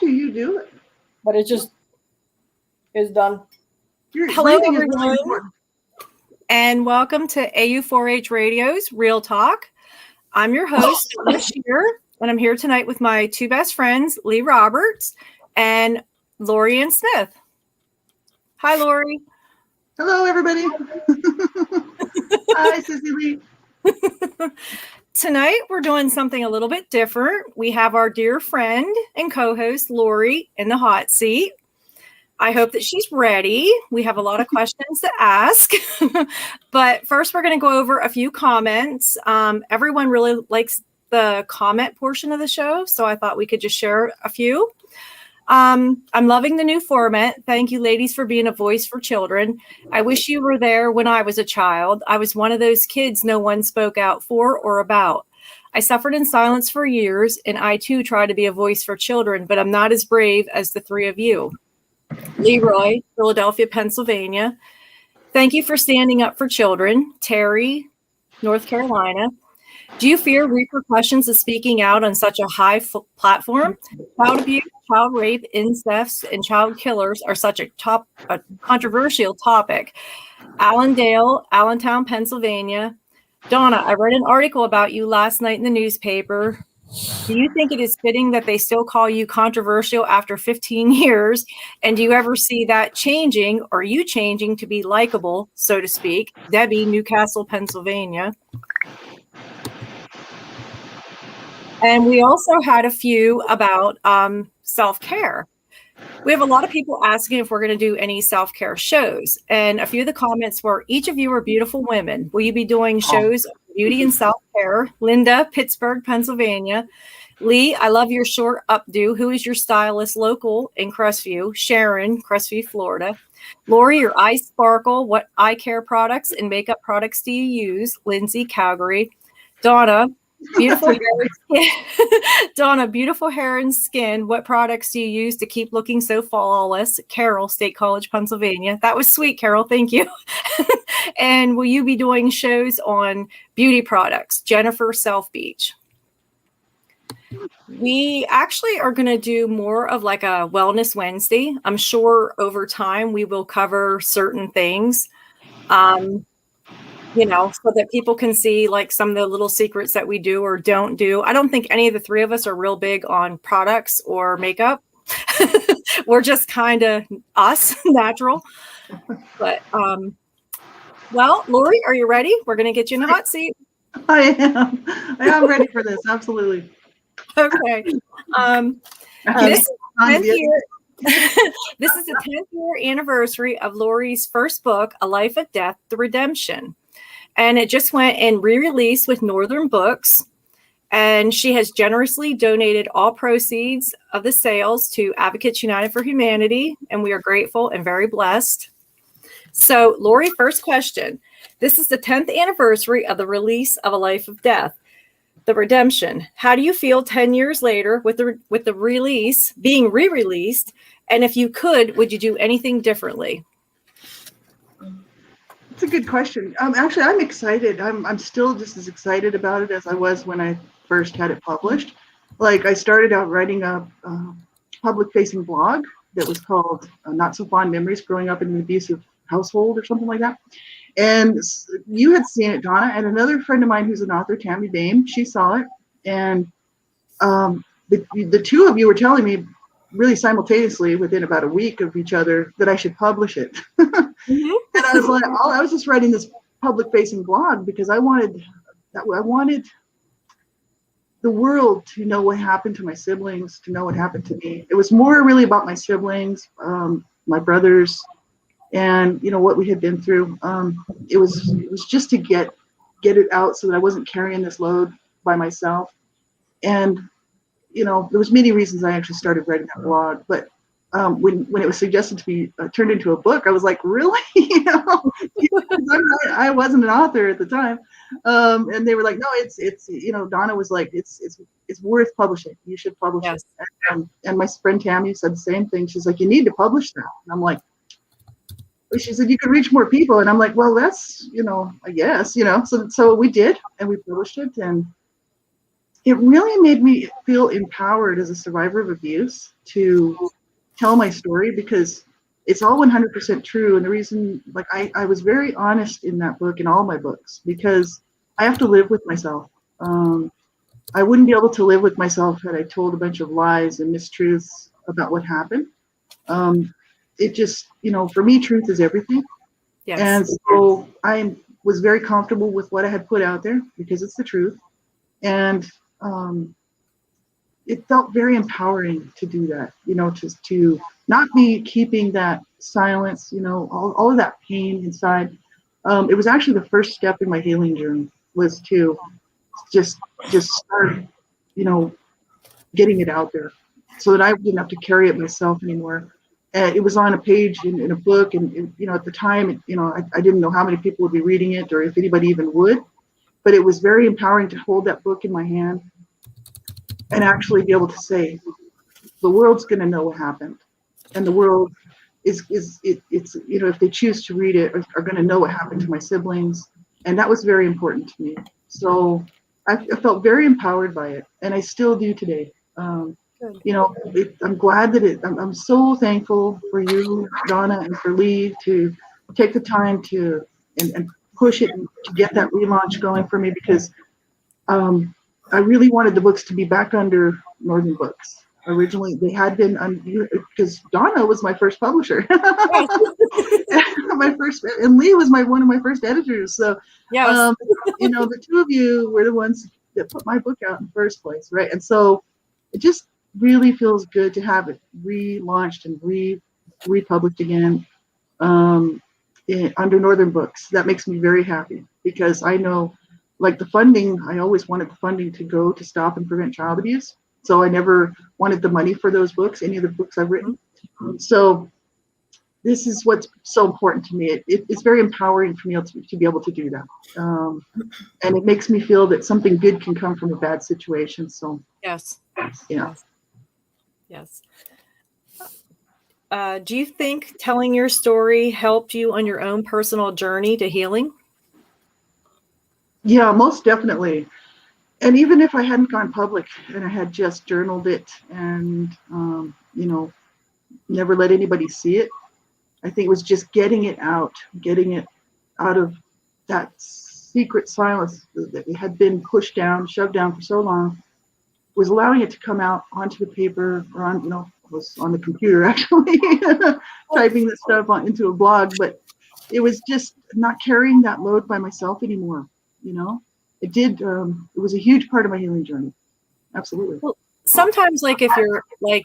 do you do it? But it just is done. Hello, everyone. And welcome to AU4H Radio's Real Talk. I'm your host, Kshir, and I'm here tonight with my two best friends, Lee Roberts and Laurie Ann Smith. Hi, Laurie. Hello, everybody. Hi, Sissy Lee. Tonight, we're doing something a little bit different. We have our dear friend and co-host, Laurie, in the hot seat. I hope that she's ready. We have a lot of questions to ask. But first, we're going to go over a few comments. Everyone really likes the comment portion of the show, so I thought we could just share a few. I'm loving the new format. Thank you, ladies, for being a voice for children. I wish you were there when I was a child. I was one of those kids no one spoke out for or about. I suffered in silence for years, and I, too, try to be a voice for children, but I'm not as brave as the three of you. Leroy, Philadelphia, Pennsylvania. Thank you for standing up for children. Terry, North Carolina. Do you fear repercussions of speaking out on such a high platform? Child abuse, child rape, incest, and child killers are such a controversial topic. Allendale, Allentown, Pennsylvania. Donna, I read an article about you last night in the newspaper. Do you think it is fitting that they still call you controversial after 15 years? And do you ever see that changing, or you changing to be likable, so to speak? Debbie, Newcastle, Pennsylvania. And we also had a few about self-care. We have a lot of people asking if we're going to do any self-care shows. And a few of the comments were, each of you are beautiful women. Will you be doing shows of beauty and self-care? Linda, Pittsburgh, Pennsylvania. Lee, I love your short updo. Who is your stylist local in Crestview? Sharon, Crestview, Florida. Laurie, your eyes sparkle. What eye care products and makeup products do you use? Lindsay, Calgary. Donna, beautiful hair and skin. Donna, beautiful hair and skin. What products do you use to keep looking so flawless? Carol, State College, Pennsylvania. That was sweet, Carol. Thank you. And will you be doing shows on beauty products? Jennifer, South Beach. We actually are going to do more of like a Wellness Wednesday. I'm sure over time we will cover certain things. So that people can see like some of the little secrets that we do or don't do. I don't think any of the three of us are real big on products or makeup. We're just kind of us, natural. But, well, Laurie, are you ready? We're going to get you in the hot seat. I am ready for this. Absolutely. Okay. This is the 10th year anniversary of Laurie's first book, A Life of Death, The Redemption. And it just went in re-release with Northern Books. And she has generously donated all proceeds of the sales to Advocates United for Humanity. And we are grateful and very blessed. So, Laurie, first question. This is the 10th anniversary of the release of A Life of Death, The Redemption. How do you feel 10 years later with the release being re-released? And if you could, would you do anything differently? It's a good question. Actually, I'm excited. I'm still just as excited about it as I was when I first had it published. Like, I started out writing a public-facing blog that was called Not So Fond Memories Growing Up in an Abusive Household or something like that. And you had seen it, Donna, and another friend of mine who's an author, Tammy Bain, she saw it. And the two of you were telling me really simultaneously within about a week of each other that I should publish it. Mm-hmm. And I was like, I was just writing this public-facing blog because I wanted the world to know what happened to my siblings, to know what happened to me. It was more really about my siblings, my brothers, and what we had been through. It was just to get it out so that I wasn't carrying this load by myself. And there was many reasons I actually started writing that blog, but when it was suggested to be turned into a book, I was like, really? I wasn't an author at the time, and they were like, no, it's Donna was like, it's worth publishing. You should publish it. And my friend Tammy said the same thing. She's like, you need to publish that. And I'm like, she said you could reach more people, and I'm like, well, that's I guess so we did, and we published it, and it really made me feel empowered as a survivor of abuse to tell my story, because it's all 100% true. And the reason, like, I was very honest in that book, in all my books, because I have to live with myself. I wouldn't be able to live with myself had I told a bunch of lies and mistruths about what happened. It just, for me, truth is everything. Yes. And so I was very comfortable with what I had put out there because it's the truth. And it felt very empowering to do that, to not be keeping that silence, all of that pain inside. It was actually the first step in my healing journey, was to just start, getting it out there so that I didn't have to carry it myself anymore. And it was on a page in a book, and at the time, I didn't know how many people would be reading it or if anybody even would, but it was very empowering to hold that book in my hand and actually be able to say, the world's going to know what happened, and the world it's if they choose to read it, are going to know what happened to my siblings, and that was very important to me. So I felt very empowered by it, and I still do today. I'm glad that I'm so thankful for you, Donna, and for Lee to take the time to and push it and to get that relaunch going for me, because I really wanted the books to be back under Northern Books. Originally, they had been, because Donna was my first publisher. And Lee was one of my first editors. So, Yes. The two of you were the ones that put my book out in the first place, right? And so it just really feels good to have it relaunched and republished again under Northern Books. That makes me very happy, because I know, like, the funding, I always wanted the funding to go to stop and prevent child abuse. So I never wanted the money for those books, any of the books I've written. So this is what's so important to me. It's very empowering for me to be able to do that. And it makes me feel that something good can come from a bad situation. So yes. Yeah. Yes. Do you think telling your story helped you on your own personal journey to healing? Yeah, most definitely. And even if I hadn't gone public and I had just journaled it and, never let anybody see it, I think it was just getting it out of that secret silence that had been pushed down, shoved down for so long, was allowing it to come out onto the paper, or was on the computer actually, typing this stuff into a blog. But it was just not carrying that load by myself anymore. It was a huge part of my healing journey. Absolutely. Well, sometimes, like, if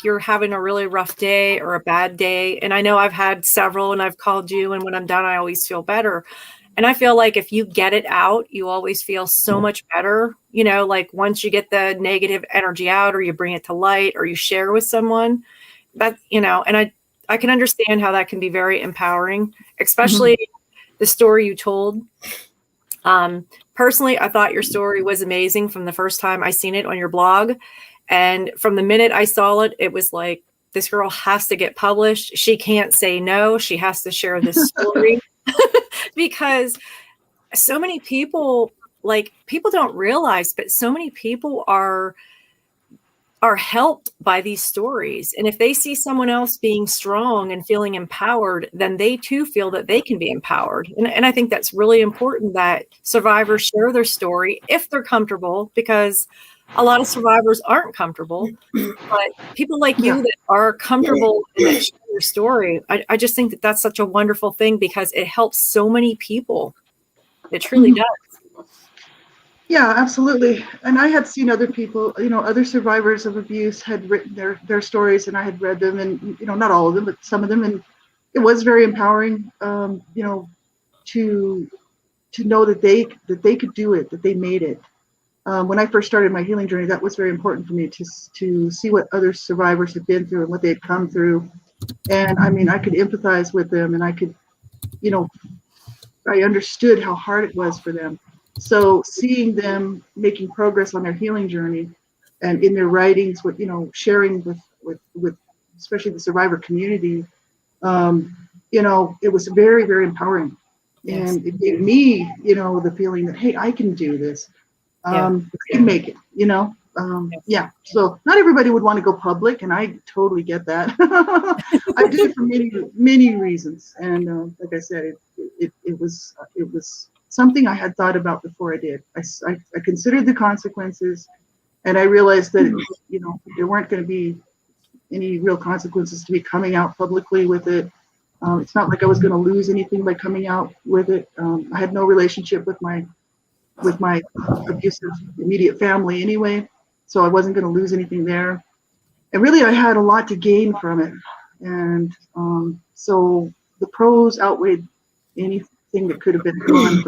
you're having a really rough day or a bad day, and I know I've had several, and I've called you, and when I'm done, I always feel better. And I feel like if you get it out, you always feel so much better. Like, once you get the negative energy out, or you bring it to light, or you share with someone, that, and I can understand how that can be very empowering, especially the story you told. Personally, I thought your story was amazing from the first time I seen it on your blog. And from the minute I saw it, it was like, this girl has to get published. She can't say no. She has to share this story. Because so many people, people don't realize, but so many people are helped by these stories. And if they see someone else being strong and feeling empowered, then they too feel that they can be empowered. And I think that's really important, that survivors share their story if they're comfortable, because a lot of survivors aren't comfortable. But people like you that are comfortable and that share your story, I just think that that's such a wonderful thing, because it helps so many people. It truly does. Yeah, absolutely. And I had seen other people, other survivors of abuse had written their stories, and I had read them, and, not all of them, but some of them. And it was very empowering, to know that they could do it, that they made it. When I first started my healing journey, that was very important for me to see what other survivors had been through and what they had come through. And I mean, I could empathize with them, and I could, I understood how hard it was for them. So seeing them making progress on their healing journey, and in their writings, with sharing with especially the survivor community, it was very, very empowering. Yes. And it gave me, the feeling that, hey, I can do this. I can make it. Yeah, so not everybody would want to go public, and I totally get that. I did it for many reasons, and like I said, it was something I had thought about before I did. I considered the consequences, and I realized that there weren't going to be any real consequences to be coming out publicly with it. It's not like I was going to lose anything by coming out with it. I had no relationship with my abusive immediate family anyway, so I wasn't going to lose anything there. And really, I had a lot to gain from it, and so the pros outweighed anything that could have been gone.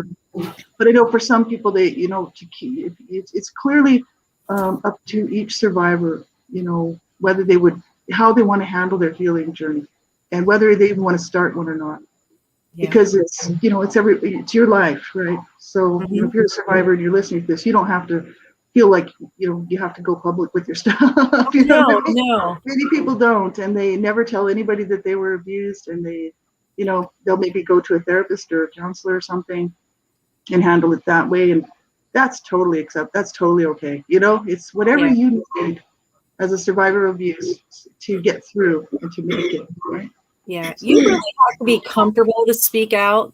But I know for some people, it's clearly up to each survivor, whether how they want to handle their healing journey, and whether they even want to start one or not. Because it's your life, right? So if you're a survivor and you're listening to this, you don't have to feel like you have to go public with your stuff. No. Many people don't, and they never tell anybody that they were abused, and they'll maybe go to a therapist or a counselor or something and handle it that way, and that's totally okay. It's whatever you need as a survivor of abuse to get through and to make it, right? Yeah, you really have to be comfortable to speak out.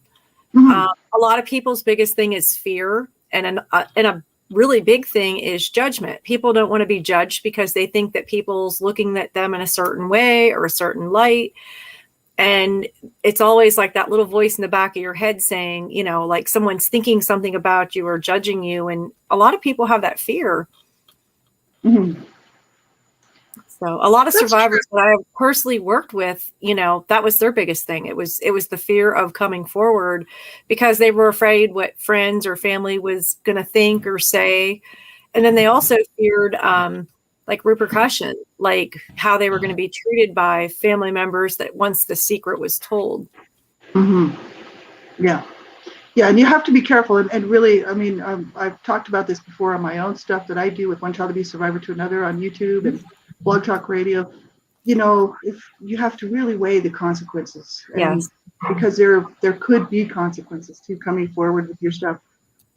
A lot of people's biggest thing is fear, and a really big thing is judgment. People don't want to be judged because they think that people's looking at them in a certain way or a certain light. And it's always like that little voice in the back of your head saying, like someone's thinking something about you or judging you. And a lot of people have that fear. So a lot of survivors that I have personally worked with, that was their biggest thing. It was the fear of coming forward because they were afraid what friends or family was going to think or say. And then they also feared like repercussion, like how they were going to be treated by family members that once the secret was told. Yeah. Yeah, and you have to be careful. And really, I mean, I've talked about this before on my own stuff that I do with One Child Abuse Survivor to Another on YouTube and Blog Talk Radio. If you have to really weigh the consequences, and because there could be consequences to coming forward with your stuff,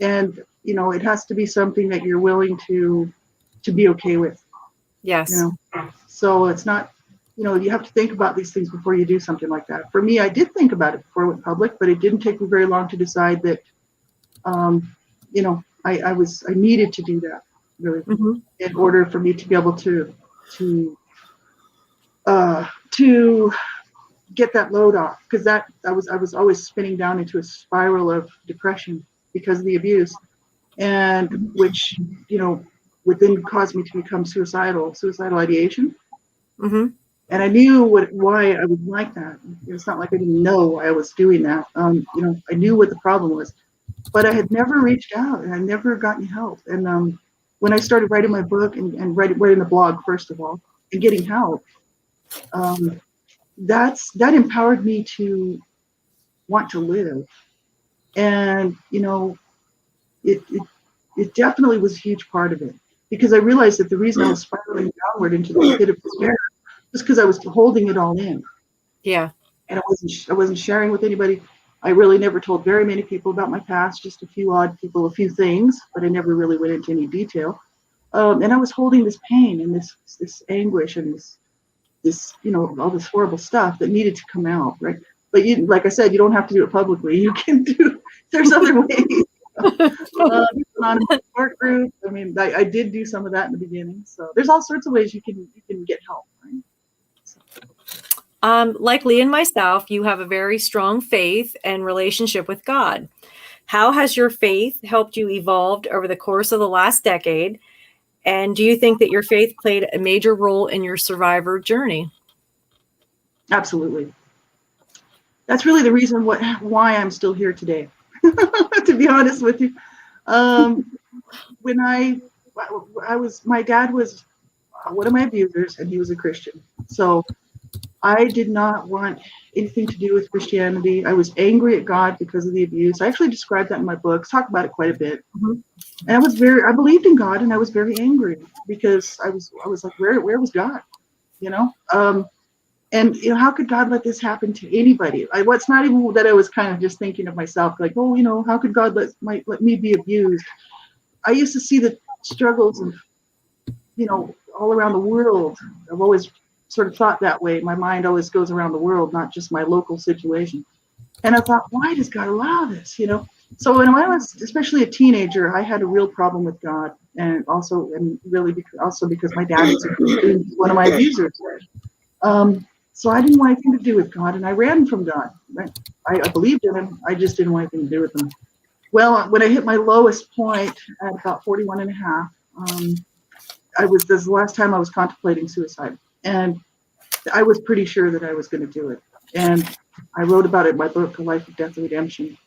and it has to be something that you're willing to be okay with. Yes. So it's not. You have to think about these things before you do something like that. For me, I did think about it before it went public, but it didn't take me very long to decide that, I needed to do that really in order for me to be able to get that load off, because I was always spinning down into a spiral of depression because of the abuse, and which would then cause me to become suicidal ideation. And I knew why I was like that. It's not like I didn't know why I was doing that. I knew what the problem was, but I had never reached out and I never gotten help. And when I started writing my book and writing the blog, first of all, and getting help, that empowered me to want to live. And it definitely was a huge part of it, because I realized that the reason I was spiraling downward into the pit of despair was because I was holding it all in. Yeah. And I wasn't sharing with anybody. I really never told very many people about my past, just a few odd people, a few things, but I never really went into any detail. And I was holding this pain and this anguish and this all this horrible stuff that needed to come out, right? But like I said, you don't have to do it publicly. You can there's other ways. On a support group. I mean, I did do some of that in the beginning. So there's all sorts of ways you can get help, right? Like Lee and myself, you have a very strong faith and relationship with God. How has your faith helped you evolve over the course of the last decade? And do you think that your faith played a major role in your survivor journey? Absolutely. That's really the reason why I'm still here today, to be honest with you. When my dad was one of my abusers, and he was a Christian. So I did not want anything to do with Christianity. I was angry at God because of the abuse. I actually described that in my books, talk about it quite a bit. And I believed in God, and I was very angry because I was like, where was God? And how could God let this happen to anybody? It's not even that I was kind of just thinking of myself, like, how could God let me be abused? I used to see the struggles of all around the world. I've always sort of thought that way. My mind always goes around the world, not just my local situation. And I thought, why does God allow this? So when I was especially a teenager, I had a real problem with God, and really because my dad is one of my abusers. So I didn't want anything to do with God, and I ran from God. I believed in him. I just didn't want anything to do with him. Well, when I hit my lowest point at about 41 and a half, this is the last time I was contemplating suicide. And I was pretty sure that I was going to do it. And I wrote about it in my book, A Life of Death and Redemption.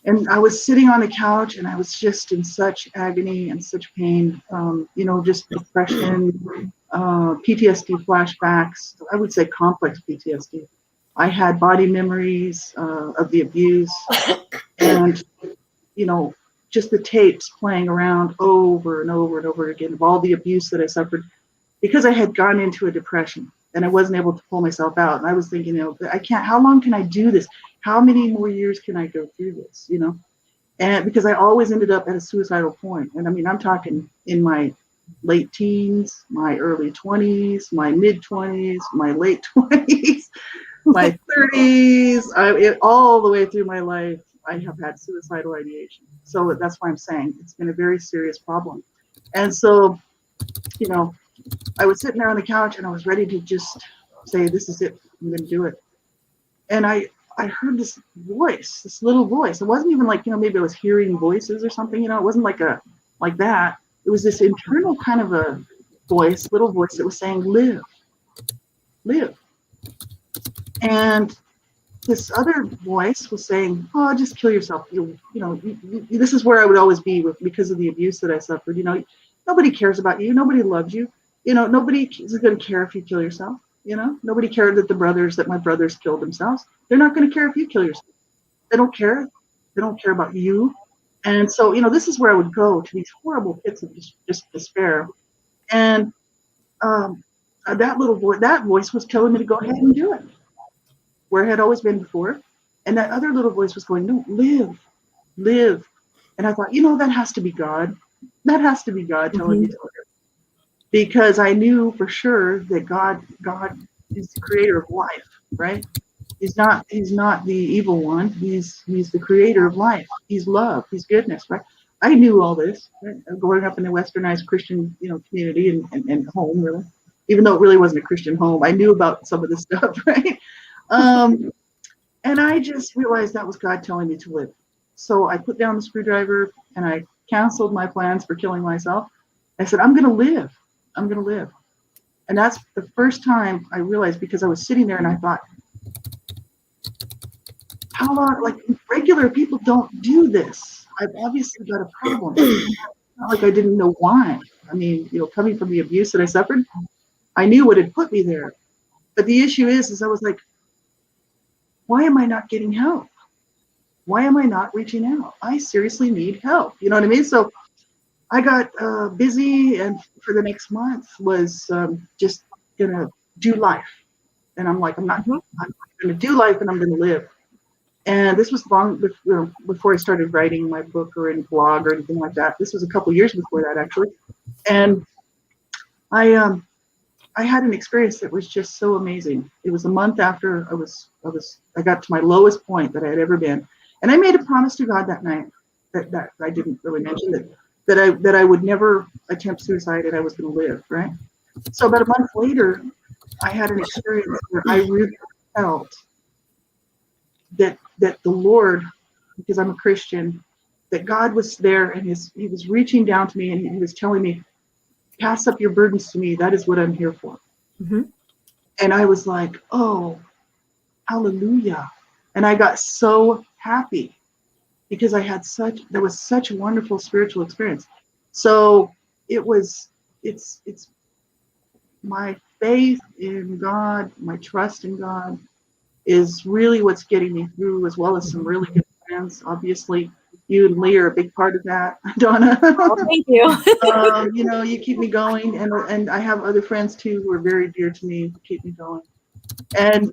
And I was sitting on the couch, and I was just in such agony and such pain, just depression, PTSD flashbacks. I would say complex PTSD. I had body memories of the abuse, and just the tapes playing around over and over and over again of all the abuse that I suffered, because I had gone into a depression and I wasn't able to pull myself out. And I was thinking, I can't. How long can I do this? How many more years can I go through this? And because I always ended up at a suicidal point. And I mean, I'm talking in my late teens, my early 20s, my mid 20s, my late 20s, my 30s, all the way through my life, I have had suicidal ideation. So that's why I'm saying it's been a very serious problem. And so, I was sitting there on the couch and I was ready to just say, this is it, I'm going to do it. And I heard this voice, this little voice. It wasn't even like, maybe I was hearing voices or something, it wasn't like that. It was this internal kind of a voice, little voice that was saying, live. And this other voice was saying, oh, just kill yourself. This is where I would always be because of the abuse that I suffered. Nobody cares about you. Nobody loves you. Nobody is going to care if you kill yourself. Nobody cared that my brothers killed themselves. They're not going to care if you kill yourself. They don't care. They don't care about you. And so, this is where I would go, to these horrible pits of just despair. And that voice was telling me to go ahead and do it, where I had always been before. And that other little voice was going, no, live. And I thought, that has to be God. That has to be God telling me to live. Because I knew for sure that God is the creator of life, right? He's not the evil one. He's the creator of life. He's love. He's goodness, right? I knew all this, right? Growing up in a westernized Christian, community and home, really. Even though it really wasn't a Christian home, I knew about some of this stuff, right? And I just realized that was God telling me to live. So I put down the screwdriver and I canceled my plans for killing myself. I said, I'm going to live. And that's the first time I realized, because I was sitting there and I thought, how long, like regular people don't do this. I've obviously got a problem. It's not like I didn't know why. I mean, coming from the abuse that I suffered, I knew what had put me there. But the issue is I was like, why am I not getting help? Why am I not reaching out? I seriously need help. You know what I mean? So I got busy, and for the next month was just gonna do life. And I'm like, I'm gonna do life, and I'm gonna live. And this was long before I started writing my book or any blog or anything like that. This was a couple years before that, actually. And I had an experience that was just so amazing. It was a month after I got to my lowest point that I had ever been, and I made a promise to God that night that I didn't really mention that I would never attempt suicide and I was going to live. Right. So about a month later, I had an experience where I really felt that the Lord, because I'm a Christian, that God was there and He was reaching down to me and He was telling me, pass up your burdens to me. That is what I'm here for. Mm-hmm. And I was like, oh, hallelujah. And I got so happy because there was such a wonderful spiritual experience. So it's my faith in God, my trust in God is really what's getting me through, as well as some really good friends. Obviously, you and Lee are a big part of that, Donna. Oh, thank you. You keep me going, and I have other friends too who are very dear to me who keep me going. And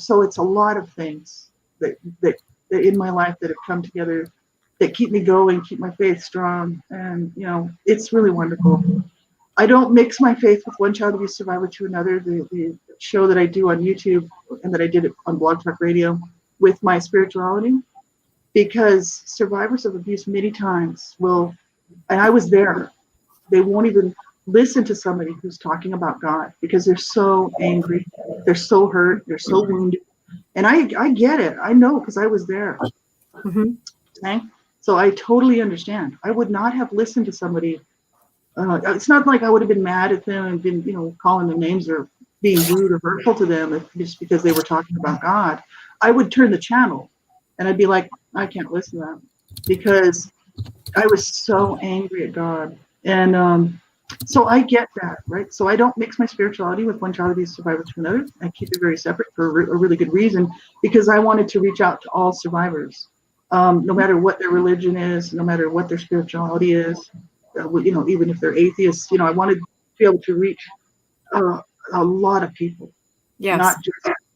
so it's a lot of things that in my life that have come together that keep me going, keep my faith strong, and it's really wonderful. I don't mix my faith with one child abuse survivor to another. The show that I do on YouTube and that I did it on Blog Talk Radio with my spirituality, because survivors of abuse many times will, and I was there, they won't even listen to somebody who's talking about God because they're so angry, they're so hurt, they're so wounded. And I get it. I know because I was there. Mm-hmm. Okay? So I totally understand. I would not have listened to somebody. It's not like I would have been mad at them and been, calling them names or being rude or hurtful to them just because they were talking about God. I would turn the channel and I'd be like, I can't listen to that because I was so angry at God. And so I get that, right? So I don't mix my spirituality with one child abuse survivor to another. I keep it very separate for a really good reason, because I wanted to reach out to all survivors, no matter what their religion is, no matter what their spirituality is, even if they're atheists. I wanted to be able to reach a lot of people, Yes.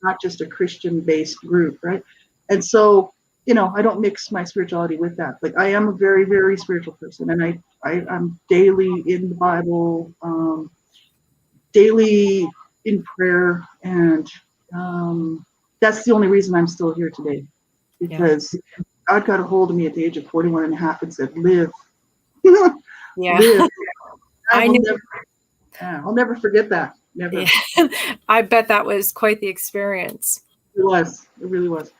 not just a Christian-based group, right? And so, I don't mix my spirituality with that. Like, I am a very, very spiritual person, and I'm daily in the Bible, daily in prayer, and that's the only reason I'm still here today, because God got a hold of me at the age of 41 and a half and said, live. Yeah. Live. I'll never forget that. Never. Yeah. I bet that was quite the experience. It was. It really was.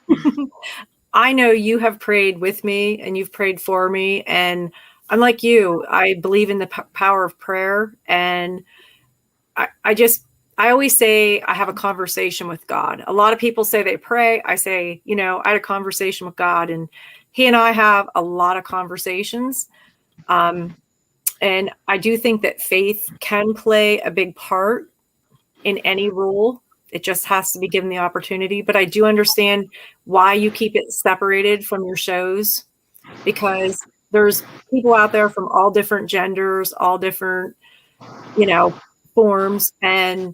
I know you have prayed with me and you've prayed for me. And I'm like you. I believe in the power of prayer. And I always say I have a conversation with God. A lot of people say they pray. I say, I had a conversation with God, and he and I have a lot of conversations. And I do think that faith can play a big part in any role. It just has to be given the opportunity. But I do understand why you keep it separated from your shows, because there's people out there from all different genders, all different, forms, and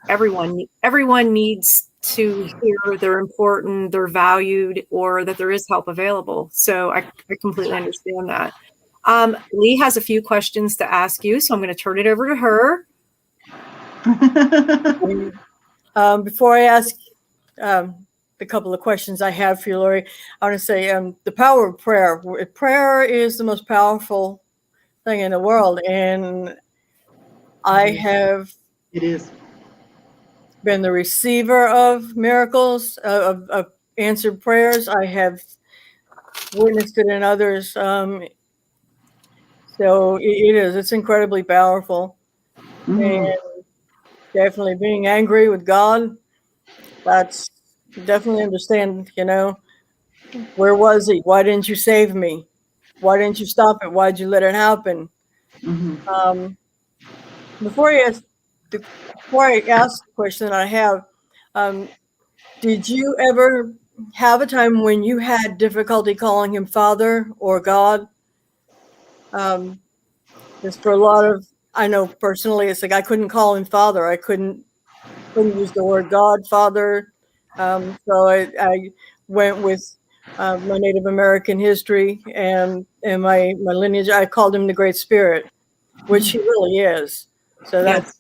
everyone needs to hear they're important, they're valued, or that there is help available. So I completely understand that. Lee has a few questions to ask you, so I'm going to turn it over to her. Before I ask the couple of questions I have for you, Laurie, I want to say the power of prayer. Prayer is the most powerful thing in the world, and I have been the receiver of miracles, of answered prayers. I have witnessed it in others. So it's incredibly powerful. And definitely being angry with God, that's definitely understand, where was he? Why didn't you save me? Why didn't you stop it? Why'd you let it happen? Before I ask the question that I have, did you ever have a time when you had difficulty calling him Father or God? Just for a lot of, I know personally, it's like I couldn't call him Father. I couldn't use the word God, Father. So I went with my Native American history and my lineage. I called him the Great Spirit, which he really is. So that's,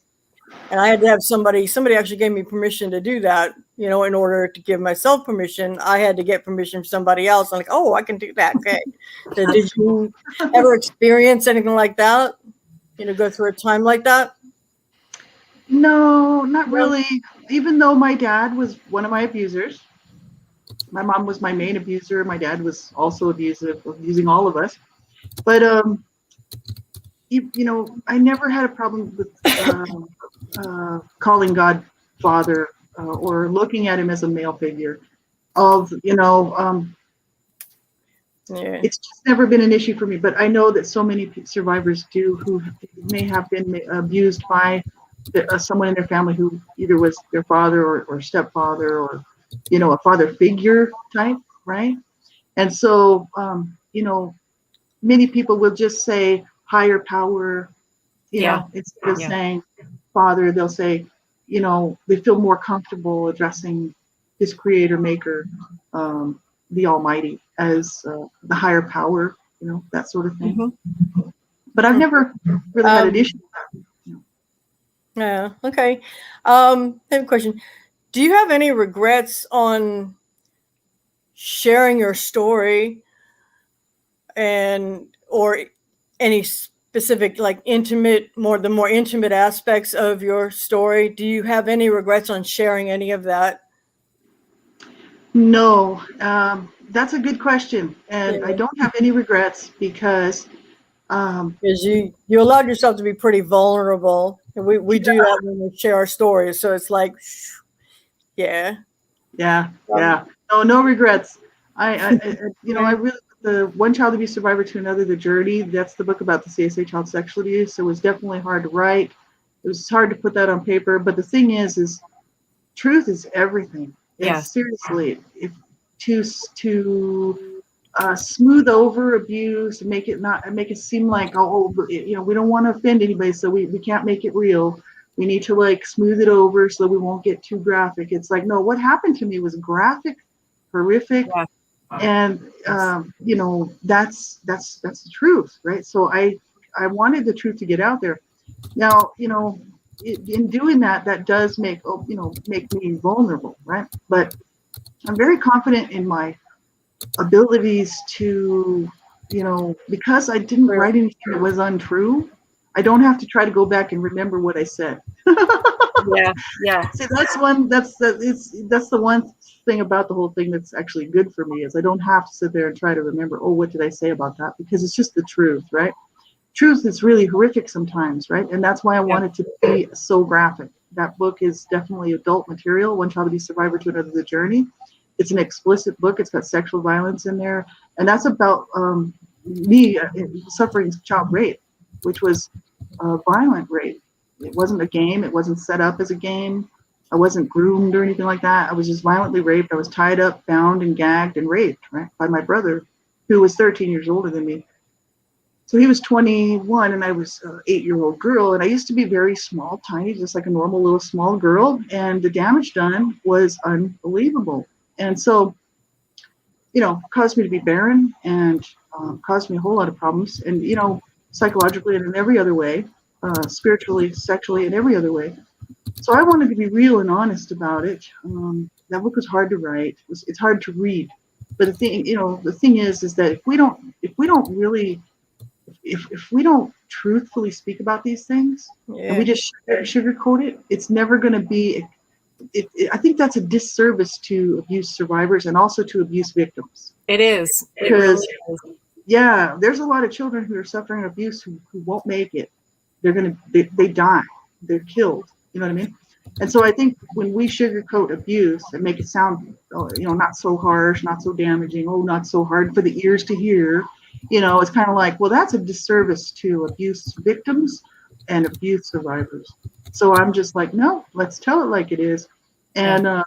and I had to have somebody actually gave me permission to do that. In order to give myself permission, I had to get permission from somebody else. I'm like, oh, I can do that. Okay. So did you ever experience anything like that? Go through a time like that? No, not really. Even though my dad was one of my abusers, my mom was my main abuser. My dad was also abusive, abusing all of us. But I never had a problem with calling God Father or looking at him as a male figure. It's just never been an issue for me. But I know that so many survivors do, who may have been abused by someone in their family who either was their father or stepfather or a father figure type, right? And so many people will just say higher power, instead of saying Father. They'll say, they feel more comfortable addressing his creator, maker, the Almighty, as the higher power, that sort of thing. But I've never really had an issue with that. Yeah. Okay. I have a question. Do you have any regrets on sharing your story and or any specific like the more intimate aspects of your story? Do you have any regrets on sharing any of that? No, that's a good question, and I Yeah. don't have any regrets because Because you allowed yourself to be pretty vulnerable. And we do that when we share our stories. So it's like, yeah. yeah. No regrets. I really, the One Child Abuse Survivor to Another, The Journey, that's the book about the CSA child sexual abuse. It was definitely hard to write. It was hard to put that on paper. But the thing is truth is everything. Yeah. It's seriously, if to smooth over abuse and make it seem like, we don't want to offend anybody, so we can't make it real. We need to like smooth it over so we won't get too graphic. It's like, no, what happened to me was graphic, horrific, Yeah. and that's the truth, right? So I wanted the truth to get out there. Now, in doing that, that does make me vulnerable, right? But I'm very confident in my abilities to, because I didn't write anything that was untrue, I don't have to try to go back and remember what I said. Yeah. See, that's the one thing about the whole thing that's actually good for me is I don't have to sit there and try to remember, oh, what did I say about that? Because it's just the truth, right? Truth is really horrific sometimes, right? And that's why I wanted to be so graphic. That book is definitely adult material, One Child Abuse Survivor to Another, The Journey. It's an explicit book. It's got sexual violence in there. And that's about me suffering child rape, which was violent rape. It wasn't a game. It wasn't set up as a game. I wasn't groomed or anything like that. I was just violently raped. I was tied up, bound, and gagged and raped, right, by my brother, who was 13 years older than me. So he was 21 and I was an 8-year-old girl. And I used to be very small, tiny, just like a normal little small girl. And the damage done was unbelievable. And so, caused me to be barren and caused me a whole lot of problems. And, psychologically and in every other way, spiritually, sexually, in every other way. So I wanted to be real and honest about it. That book was hard to write. It's hard to read. But the thing is that if we don't truthfully speak about these things and we just sugarcoat it, it's never going to be. I think that's a disservice to abuse survivors and also to abuse victims. It is. Because, there's a lot of children who are suffering abuse who won't make it. They die. They're killed. You know what I mean? And so I think when we sugarcoat abuse and make it sound, not so harsh, not so damaging, not so hard for the ears to hear, it's kind of like, well, that's a disservice to abuse victims and abuse survivors. So I'm just like, no, let's tell it like it is. And I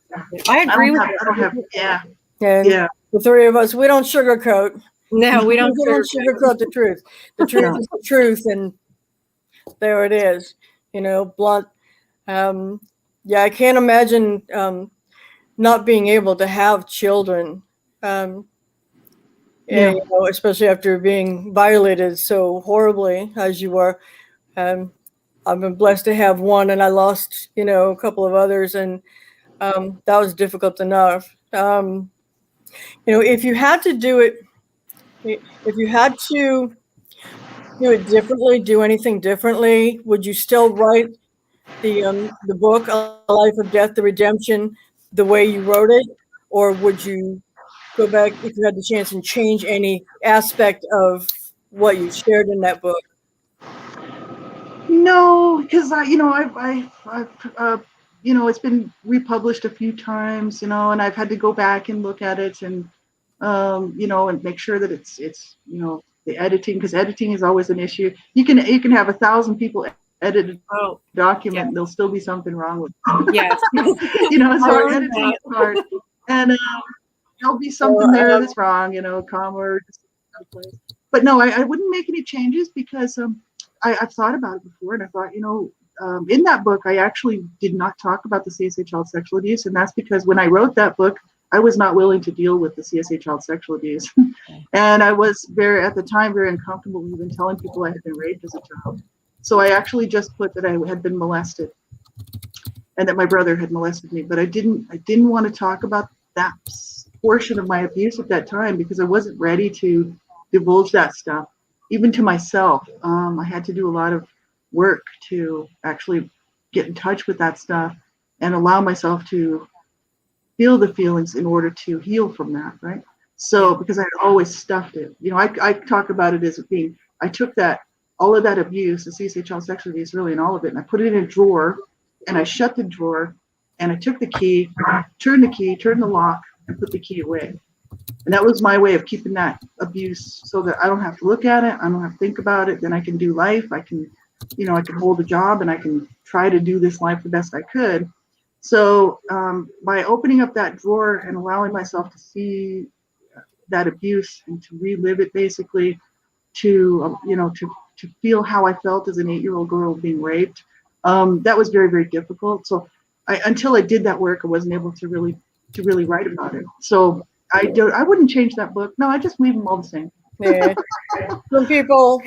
agree with you. The three of us, we don't sugarcoat. No, we don't sugarcoat the truth. The truth is the truth, and there it is. Blunt. I can't imagine not being able to have children. Especially after being violated so horribly as you were. I've been blessed to have one, and I lost, a couple of others, and that was difficult enough. If you had to do it, if you had to do it differently, do anything differently, would you still write the book, A Life of Death, The Redemption, the way you wrote it, or would you go back if you had the chance and change any aspect of what you shared in that book? No, because it's been republished a few times, and I've had to go back and look at it and and make sure that it's the editing, because editing is always an issue. You can have 1,000 people edit a document, and there'll still be something wrong with it. Yes. So editing is hard, and there'll be something there that's wrong, comma or but no, I wouldn't make any changes because I've thought about it before, and I thought, in that book, I actually did not talk about the CSA child sexual abuse, and that's because when I wrote that book, I was not willing to deal with the CSA child sexual abuse, and I was at the time very uncomfortable even telling people I had been raped as a child. So I actually just put that I had been molested and that my brother had molested me, but I didn't want to talk about that portion of my abuse at that time because I wasn't ready to divulge that stuff, even to myself. I had to do a lot of work to actually get in touch with that stuff and allow myself to feel the feelings in order to heal from that, right? So because I had always stuffed it, I talk about it as being, I took all of that abuse, the CSA child sexual abuse, really, and all of it, and I put it in a drawer, and I shut the drawer, and I took the key, turned the lock, and put the key away. And that was my way of keeping that abuse so that I don't have to look at it, I don't have to think about it, then I can do life, I can hold a job, and I can try to do this life the best I could. So by opening up that drawer and allowing myself to see that abuse and to relive it, basically, to feel how I felt as an 8-year-old girl being raped, that was very, very difficult. So until I did that work, I wasn't able to really write about it. So I wouldn't change that book. No, I just leave them all the same. Yeah. Some people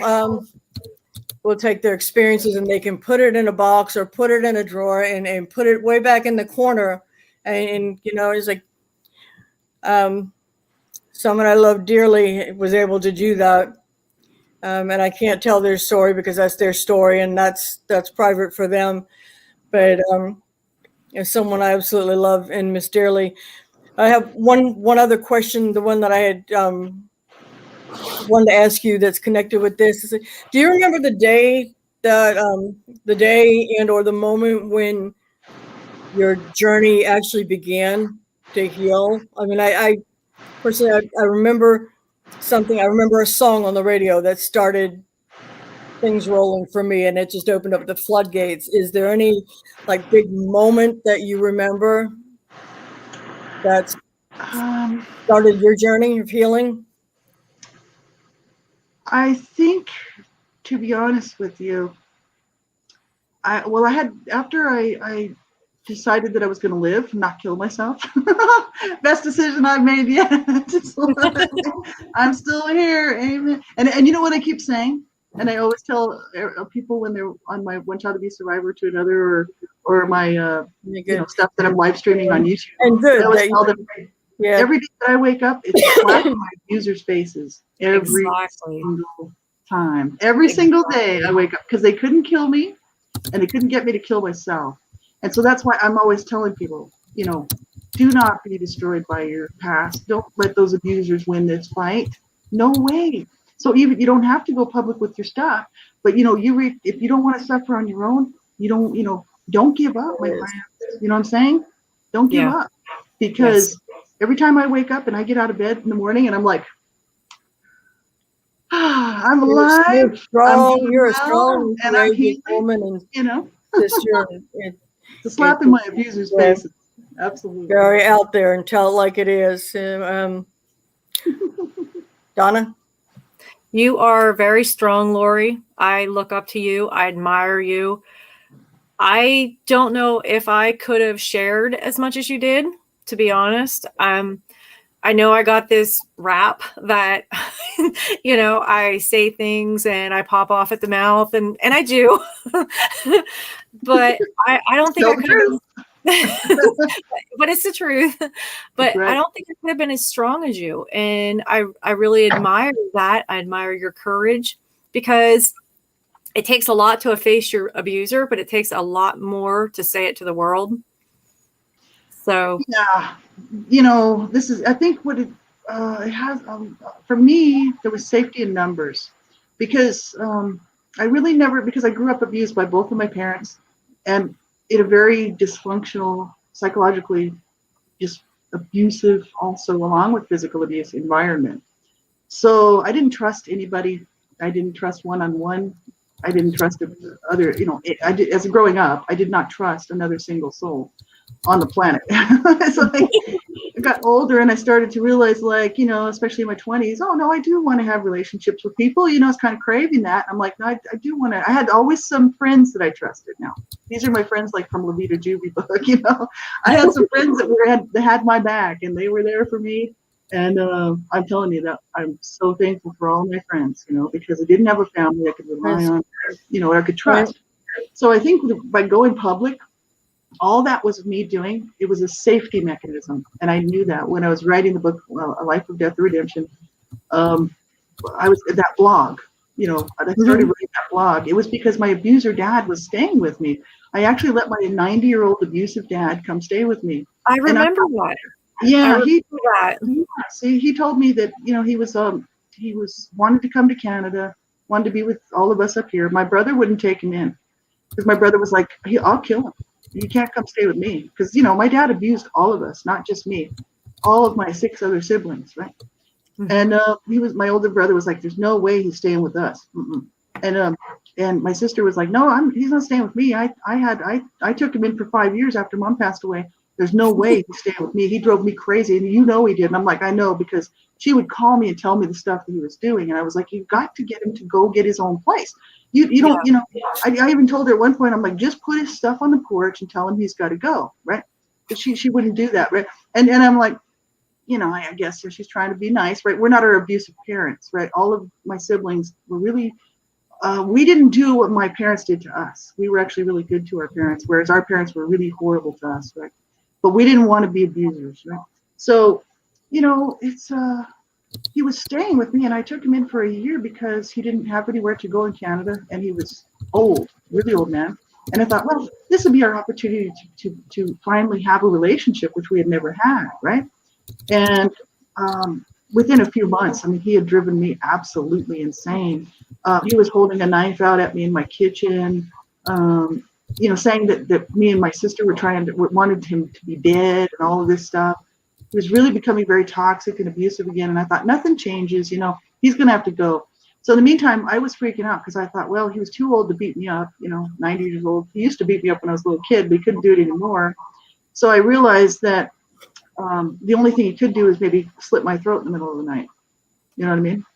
will take their experiences and they can put it in a box or put it in a drawer and put it way back in the corner. And it's like someone I love dearly was able to do that. And I can't tell their story because that's their story and that's private for them. But as someone I absolutely love and miss dearly. I have one other question, the one that I had wanted to ask you that's connected with this. Do you remember the day and or the moment when your journey actually began to heal? I mean, I personally, I remember something. I remember a song on the radio that started things rolling for me, and it just opened up the floodgates. Is there any big moment that you remember that started your journey of healing? I think, to be honest with you, after I decided that I was going to live, not kill myself. Best decision I've made yet. I'm still here. Amen. And you know what I keep saying? And I always tell people when they're on my One Child Abuse Survivor to another or my stuff that I'm live streaming on YouTube. And good. I always tell them, every day that I wake up, it's a slap in my users' faces. Every single time. Every single day I wake up because they couldn't kill me and they couldn't get me to kill myself. And so that's why I'm always telling people, do not be destroyed by your past. Don't let those abusers win this fight. No way. So even you don't have to go public with your stuff, but if you don't want to suffer on your own, don't give up, my friends. You know what I'm saying? Don't give up, because every time I wake up and I get out of bed in the morning and I'm like, I'm alive. You're strong. You're a strong and I'm healing, woman, and just the slap in my abuser's faces. Absolutely. Very out there and tell it like it is. Donna? You are very strong, Laurie. I look up to you. I admire you. I don't know if I could have shared as much as you did, to be honest. I know I got this rap that, I say things and I pop off at the mouth, and I do. But I don't think I could have. But it's the truth. But right. I don't think I could have been as strong as you. And I really admire that. I admire your courage, because it takes a lot to efface your abuser, but it takes a lot more to say it to the world. So yeah, this is, I think what it has, for me, there was safety in numbers, because I really never, because I grew up abused by both of my parents, and in a very dysfunctional, psychologically just abusive, also along with physical abuse environment. So I didn't trust anybody. I didn't trust one-on-one. I didn't trust other, as growing up, I did not trust another single soul on the planet. So I got older and I started to realize, especially in my 20s, oh no, I do want to have relationships with people. It's kind of craving that. I'm like, no, I do want to. I had always some friends that I trusted. Now these are my friends, from the Veta Juvies book. I had some friends that had my back, and they were there for me. And I'm telling you that I'm so thankful for all my friends, because I didn't have a family I could rely on, I could trust. So I think by going public, all that was me doing, it was a safety mechanism. And I knew that when I was writing the book, A Life of Death or Redemption, I was at that blog, I started writing that blog. It was because my abuser dad was staying with me. I actually let my 90-year-old abusive dad come stay with me. I remember that. Yeah, that. See, he told me that, he was wanted to come to Canada, wanted to be with all of us up here. My brother wouldn't take him in because my brother was like, I'll kill him. You can't come stay with me. Because, my dad abused all of us, not just me, all of my 6 other siblings, right? And my older brother was like, there's no way he's staying with us. And my sister was like, no, he's not staying with me. I took him in for 5 years after Mom passed away. There's no way he's staying with me. He drove me crazy, and he did. And I'm like, I know, because she would call me and tell me the stuff that he was doing, and I was like, you've got to get him to go get his own place. You don't, I even told her at one point, I'm like, just put his stuff on the porch and tell him he's got to go, right? But she wouldn't do that, right? And I'm like, I guess she's trying to be nice, right? We're not our abusive parents, right? All of my siblings were really, we didn't do what my parents did to us. We were actually really good to our parents, whereas our parents were really horrible to us, right? But we didn't want to be abusers, right? So, it's, he was staying with me, and I took him in for a year because he didn't have anywhere to go in Canada, and he was old, really old man. And I thought, well, this would be our opportunity to finally have a relationship, which we had never had, right? And within a few months, he had driven me absolutely insane. He was holding a knife out at me in my kitchen, saying that me and my sister wanted him to be dead and all of this stuff. He was really becoming very toxic and abusive again. And I thought, nothing changes, he's going to have to go. So in the meantime, I was freaking out because I thought, well, he was too old to beat me up, 90 years old. He used to beat me up when I was a little kid, but he couldn't do it anymore. So I realized that the only thing he could do is maybe slit my throat in the middle of the night. You know what I mean?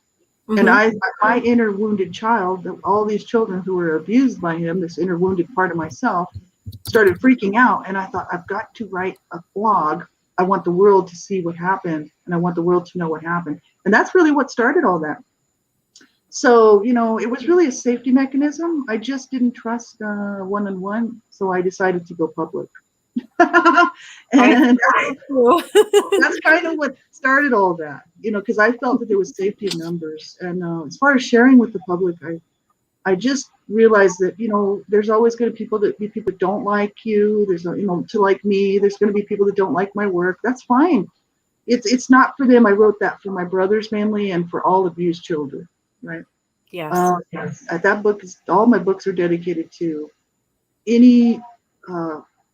Mm-hmm. And my inner wounded child, all these children who were abused by him, this inner wounded part of myself, started freaking out. And I thought, I've got to write a blog. I want the world to see what happened, and I want the world to know what happened. And that's really what started all that. So, it was really a safety mechanism. I just didn't trust one-on-one, so I decided to go public. And that's kind of what started all that, because I felt that there was safety in numbers. And as far as sharing with the public, I just realized that, there's always going to be people that don't like you. There's, to like me, there's going to be people that don't like my work. That's fine. It's not for them. I wrote that for my brothers mainly and for all abused children, right? Yes. That book all my books are dedicated to any,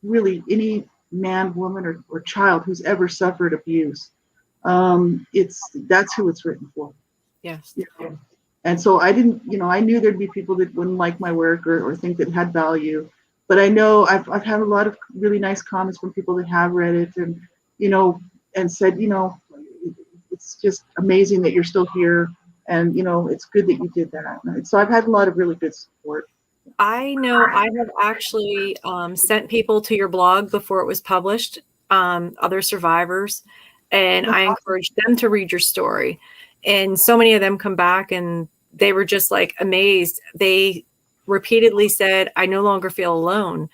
really any man, woman, or child who's ever suffered abuse. That's who it's written for. Yes. And so I didn't, I knew there'd be people that wouldn't like my work or think that it had value. But I know I've had a lot of really nice comments from people that have read it and, and said, it's just amazing that you're still here. And, it's good that you did that. And so I've had a lot of really good support. I know I have actually sent people to your blog before it was published, other survivors, and I encouraged them to read your story. And so many of them come back and they were just like amazed. They repeatedly said, I no longer feel alone.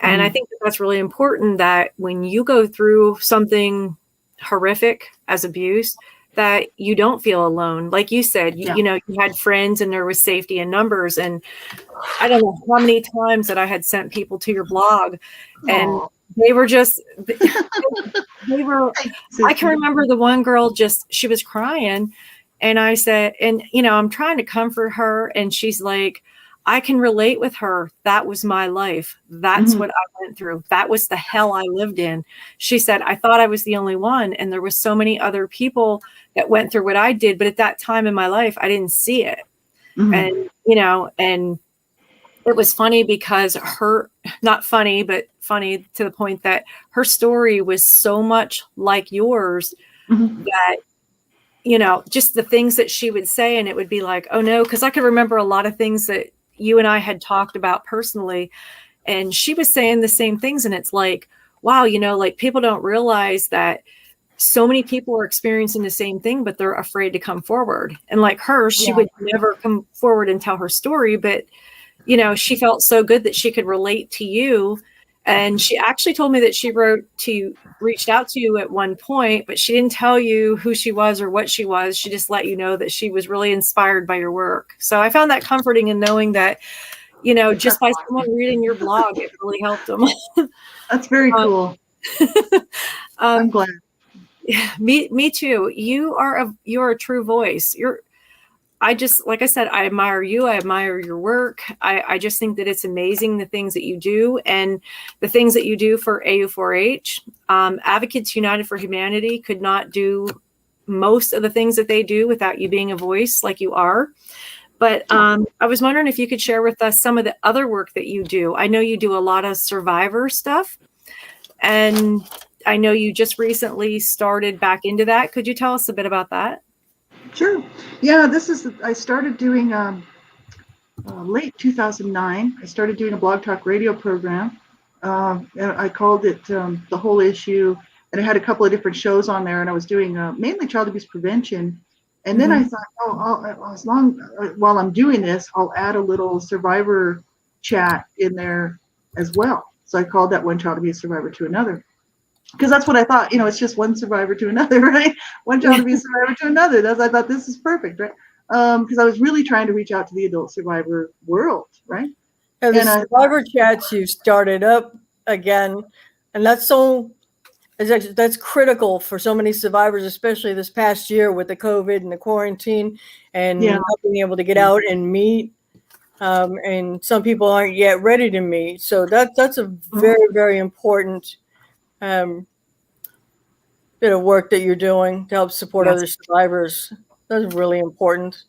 And I think that's really important, that when you go through something horrific as abuse, that you don't feel alone. Like you said, you had friends and there was safety in numbers. And I don't know how many times that I had sent people to your blog and they were just, they were, I can remember the one girl she was crying and I said, and I'm trying to comfort her. And she's like, I can relate with her. That was my life. That's what I went through. That was the hell I lived in. She said, I thought I was the only one. And there was so many other people that went through what I did. But at that time in my life, I didn't see it. And, and it was funny because not funny, but funny to the point that her story was so much like yours that, just the things that she would say, and it would be like, oh no, because I could remember a lot of things that you and I had talked about personally, and she was saying the same things. And it's like, wow, like people don't realize that so many people are experiencing the same thing, but they're afraid to come forward. And like her, she would never come forward and tell her story, but she felt so good that she could relate to you. And she actually told me that she reached out to you at one point, but she didn't tell you who she was or what she was. She just let you know that she was really inspired by your work. So I found that comforting in knowing that, just by someone reading your blog, it really helped them. That's very cool. I'm glad. Me too. You're a true voice. Like I said, I admire you. I admire your work. I just think that it's amazing the things that you do and the things that you do for AU4H. Advocates United for Humanity could not do most of the things that they do without you being a voice like you are. But I was wondering if you could share with us some of the other work that you do. I know you do a lot of survivor stuff, and I know you just recently started back into that. Could you tell us a bit about that? Sure. Yeah, I started doing late 2009. I started doing a blog talk radio program. And I called it The Whole Issue. And I had a couple of different shows on there. And I was doing mainly child abuse prevention. And then I thought, while I'm doing this, I'll add a little survivor chat in there as well. So I called that One Child Abuse Survivor to Another. Because that's what I thought, it's just one survivor to another, right? One child abuse survivor to another. I thought this is perfect, right? Because I was really trying to reach out to the adult survivor world, right? And the survivor chats you started up again, and that's critical for so many survivors, especially this past year with the COVID and the quarantine and not being able to get out and meet. And some people aren't yet ready to meet. So that's a very, very important bit of work that you're doing to help support other survivors. That's really important.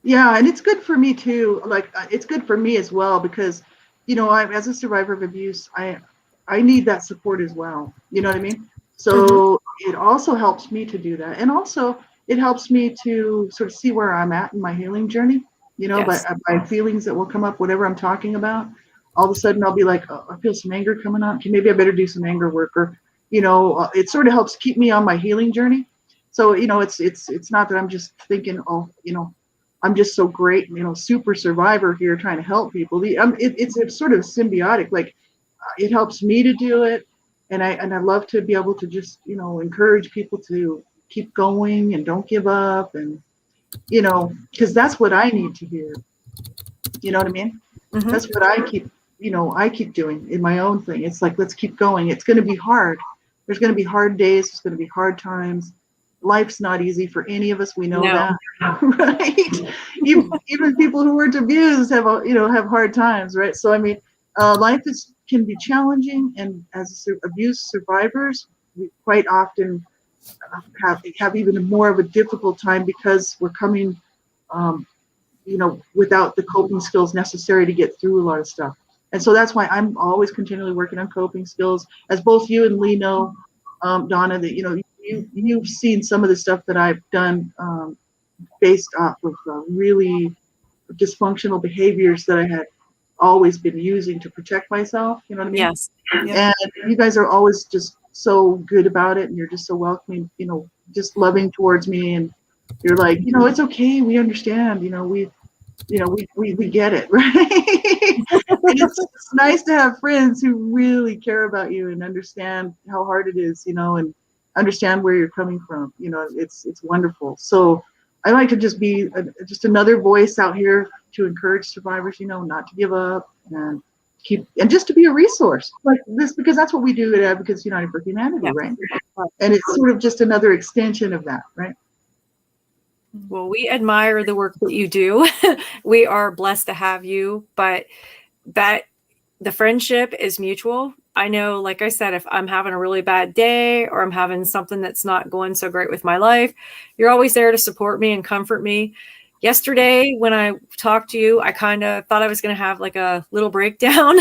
Yeah, and it's good for me too. Like, it's good for me as well because, as a survivor of abuse, I need that support as well. You know what I mean? So it also helps me to do that, and also it helps me to sort of see where I'm at in my healing journey. By feelings that will come up, whatever I'm talking about. All of a sudden, I'll be like, oh, I feel some anger coming up. Okay, maybe I better do some anger work, or it sort of helps keep me on my healing journey. So it's not that I'm just thinking, I'm just so great, super survivor here trying to help people. It's sort of symbiotic. Like, it helps me to do it, and I love to be able to just encourage people to keep going and don't give up, and because that's what I need to hear. You know what I mean? That's what I keep doing in my own thing. It's like, let's keep going. It's going to be hard. There's going to be hard days. There's going to be hard times. Life's not easy for any of us. We know that, right? Even people who weren't abused have hard times, right? So I mean, life can be challenging, and as abuse survivors, we quite often have even more of a difficult time because we're coming, without the coping skills necessary to get through a lot of stuff. And so that's why I'm always continually working on coping skills. As both you and Lee know, Donna, that you've seen some of the stuff that I've done based off of really dysfunctional behaviors that I had always been using to protect myself. You know what I mean? Yes. And you guys are always just so good about it, and you're just so welcoming, just loving towards me, and you're like, it's okay, we understand, we get it, right? And it's nice to have friends who really care about you and understand how hard it is, and understand where you're coming from. It's wonderful. So I like to just be just another voice out here to encourage survivors, not to give up and just to be a resource like this, because that's what we do at Advocates United for Humanity, right? And it's sort of just another extension of that, right? Well, we admire the work that you do. We are blessed to have you, but that the friendship is mutual. I know, like I said, if I'm having a really bad day or I'm having something that's not going so great with my life, you're always there to support me and comfort me. Yesterday, when I talked to you, I kind of thought I was going to have like a little breakdown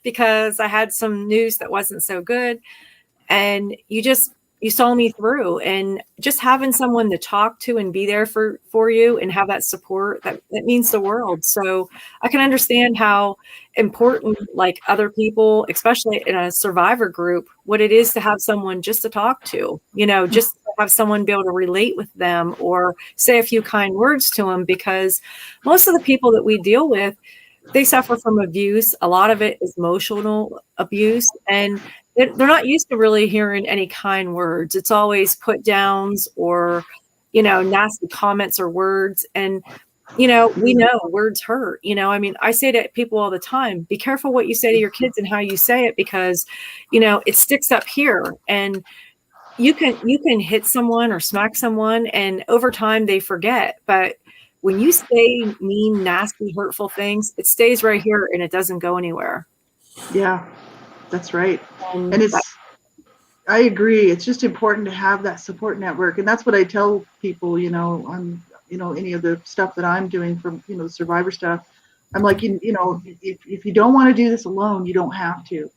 because I had some news that wasn't so good. And you just you saw me through, and just having someone to talk to and be there for you and have that support, that means the world. So I can understand how important, like, other people, especially in a survivor group, what it is to have someone just to talk to, just to have someone be able to relate with them or say a few kind words to them, because most of the people that we deal with, they suffer from abuse. A lot of it is emotional abuse, and they're not used to really hearing any kind words. It's always put downs or, nasty comments or words. And, we know words hurt. I mean, I say to people all the time, be careful what you say to your kids and how you say it, because, it sticks up here, and you can hit someone or smack someone, and over time they forget. But when you say mean, nasty, hurtful things, it stays right here and it doesn't go anywhere. Yeah, that's right. And I agree. It's just important to have that support network. And that's what I tell people, on, any of the stuff that I'm doing from, the survivor stuff. I'm like, if you don't want to do this alone, you don't have to. You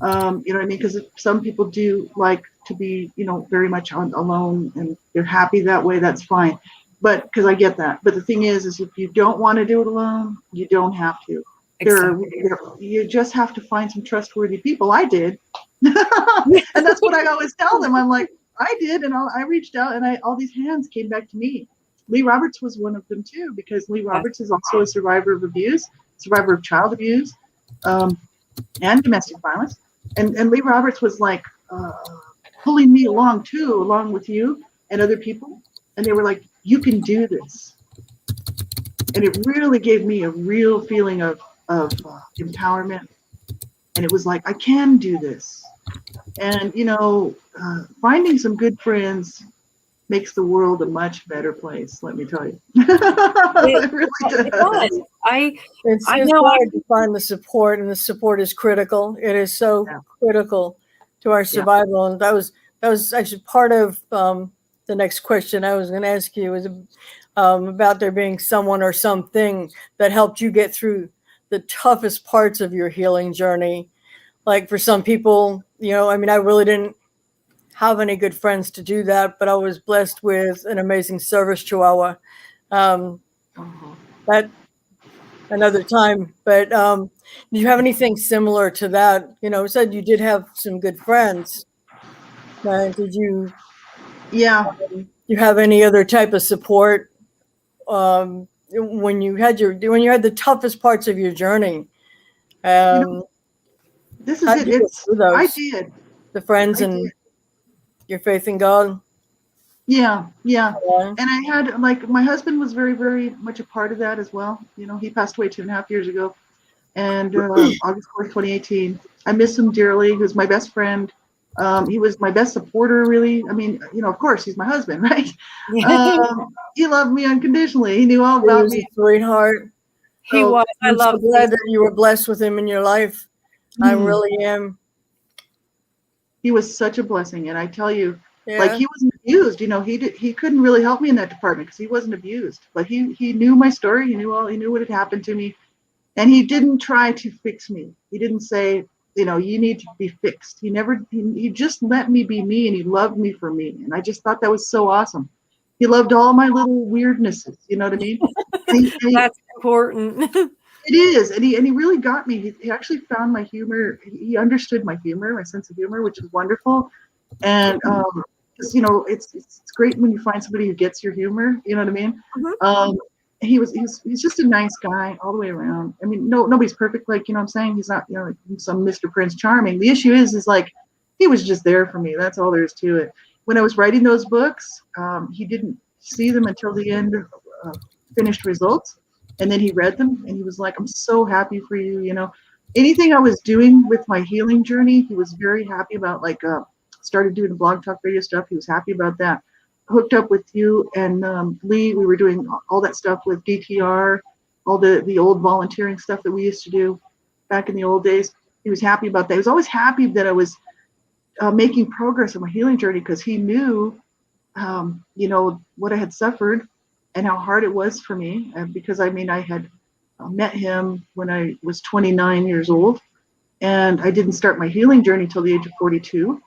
know what I mean? Because some people do like to be, very much alone, and they're happy that way. That's fine. But because I get that. But the thing is if you don't want to do it alone, you don't have to. You just have to find some trustworthy people. I did. And that's what I always tell them. I'm like, I did. And I reached out, and all these hands came back to me. Lee Roberts was one of them too, because Lee Roberts is also a survivor of abuse, survivor of child abuse, and domestic violence. And Lee Roberts was like pulling me along too, along with you and other people. And they were like, you can do this. And it really gave me a real feeling of empowerment. And it was like, I can do this. And, finding some good friends makes the world a much better place, let me tell you. It really does. It's hard to find the support, and the support is critical. It is so critical to our survival. And that was actually part of the next question I was going to ask you, is about there being someone or something that helped you get through the toughest parts of your healing journey. Like for some people, I really didn't have any good friends to do that, but I was blessed with an amazing service chihuahua. That another time. But do you have anything similar to that? You said you did have some good friends. Did you? Yeah. You have any other type of support when you had the toughest parts of your journey? This is it. I did. The friends and your faith in God. Yeah. And I had, my husband was very, very much a part of that as well. He passed away 2.5 years ago, and August 4th, 2018. I miss him dearly. He was my best friend. He was my best supporter, really. I mean, of course, he's my husband, right? He loved me unconditionally. He knew all about me. Sweetheart. He was. I'm so glad that you were blessed with him in your life. I really am. He was such a blessing, and I tell you, he wasn't abused. He couldn't really help me in that department because he wasn't abused. But he knew my story. He knew what had happened to me, and he didn't try to fix me. He didn't say, you need to be fixed. He just let me be me, and he loved me for me. And I just thought that was so awesome. He loved all my little weirdnesses. You know what I mean? That's important. It is. And he really got me. He actually found my humor. He understood my humor, my sense of humor, which is wonderful. And, because, it's great when you find somebody who gets your humor. You know what I mean? Mm-hmm. He's just a nice guy all the way around. I mean, nobody's perfect. What I'm saying? He's not, some Mr. Prince Charming. The issue is he was just there for me. That's all there is to it. When I was writing those books, he didn't see them until the end of finished results. And then he read them and he was like, I'm so happy for you. Anything I was doing with my healing journey, he was very happy about, started doing the blog talk radio stuff. He was happy about that. Hooked up with you and Lee. We were doing all that stuff with DTR, all the old volunteering stuff that we used to do back in the old days. He was happy about that. He was always happy that I was making progress in my healing journey, because he knew, what I had suffered and how hard it was for me. Because I had met him when I was 29 years old, and I didn't start my healing journey till the age of 42.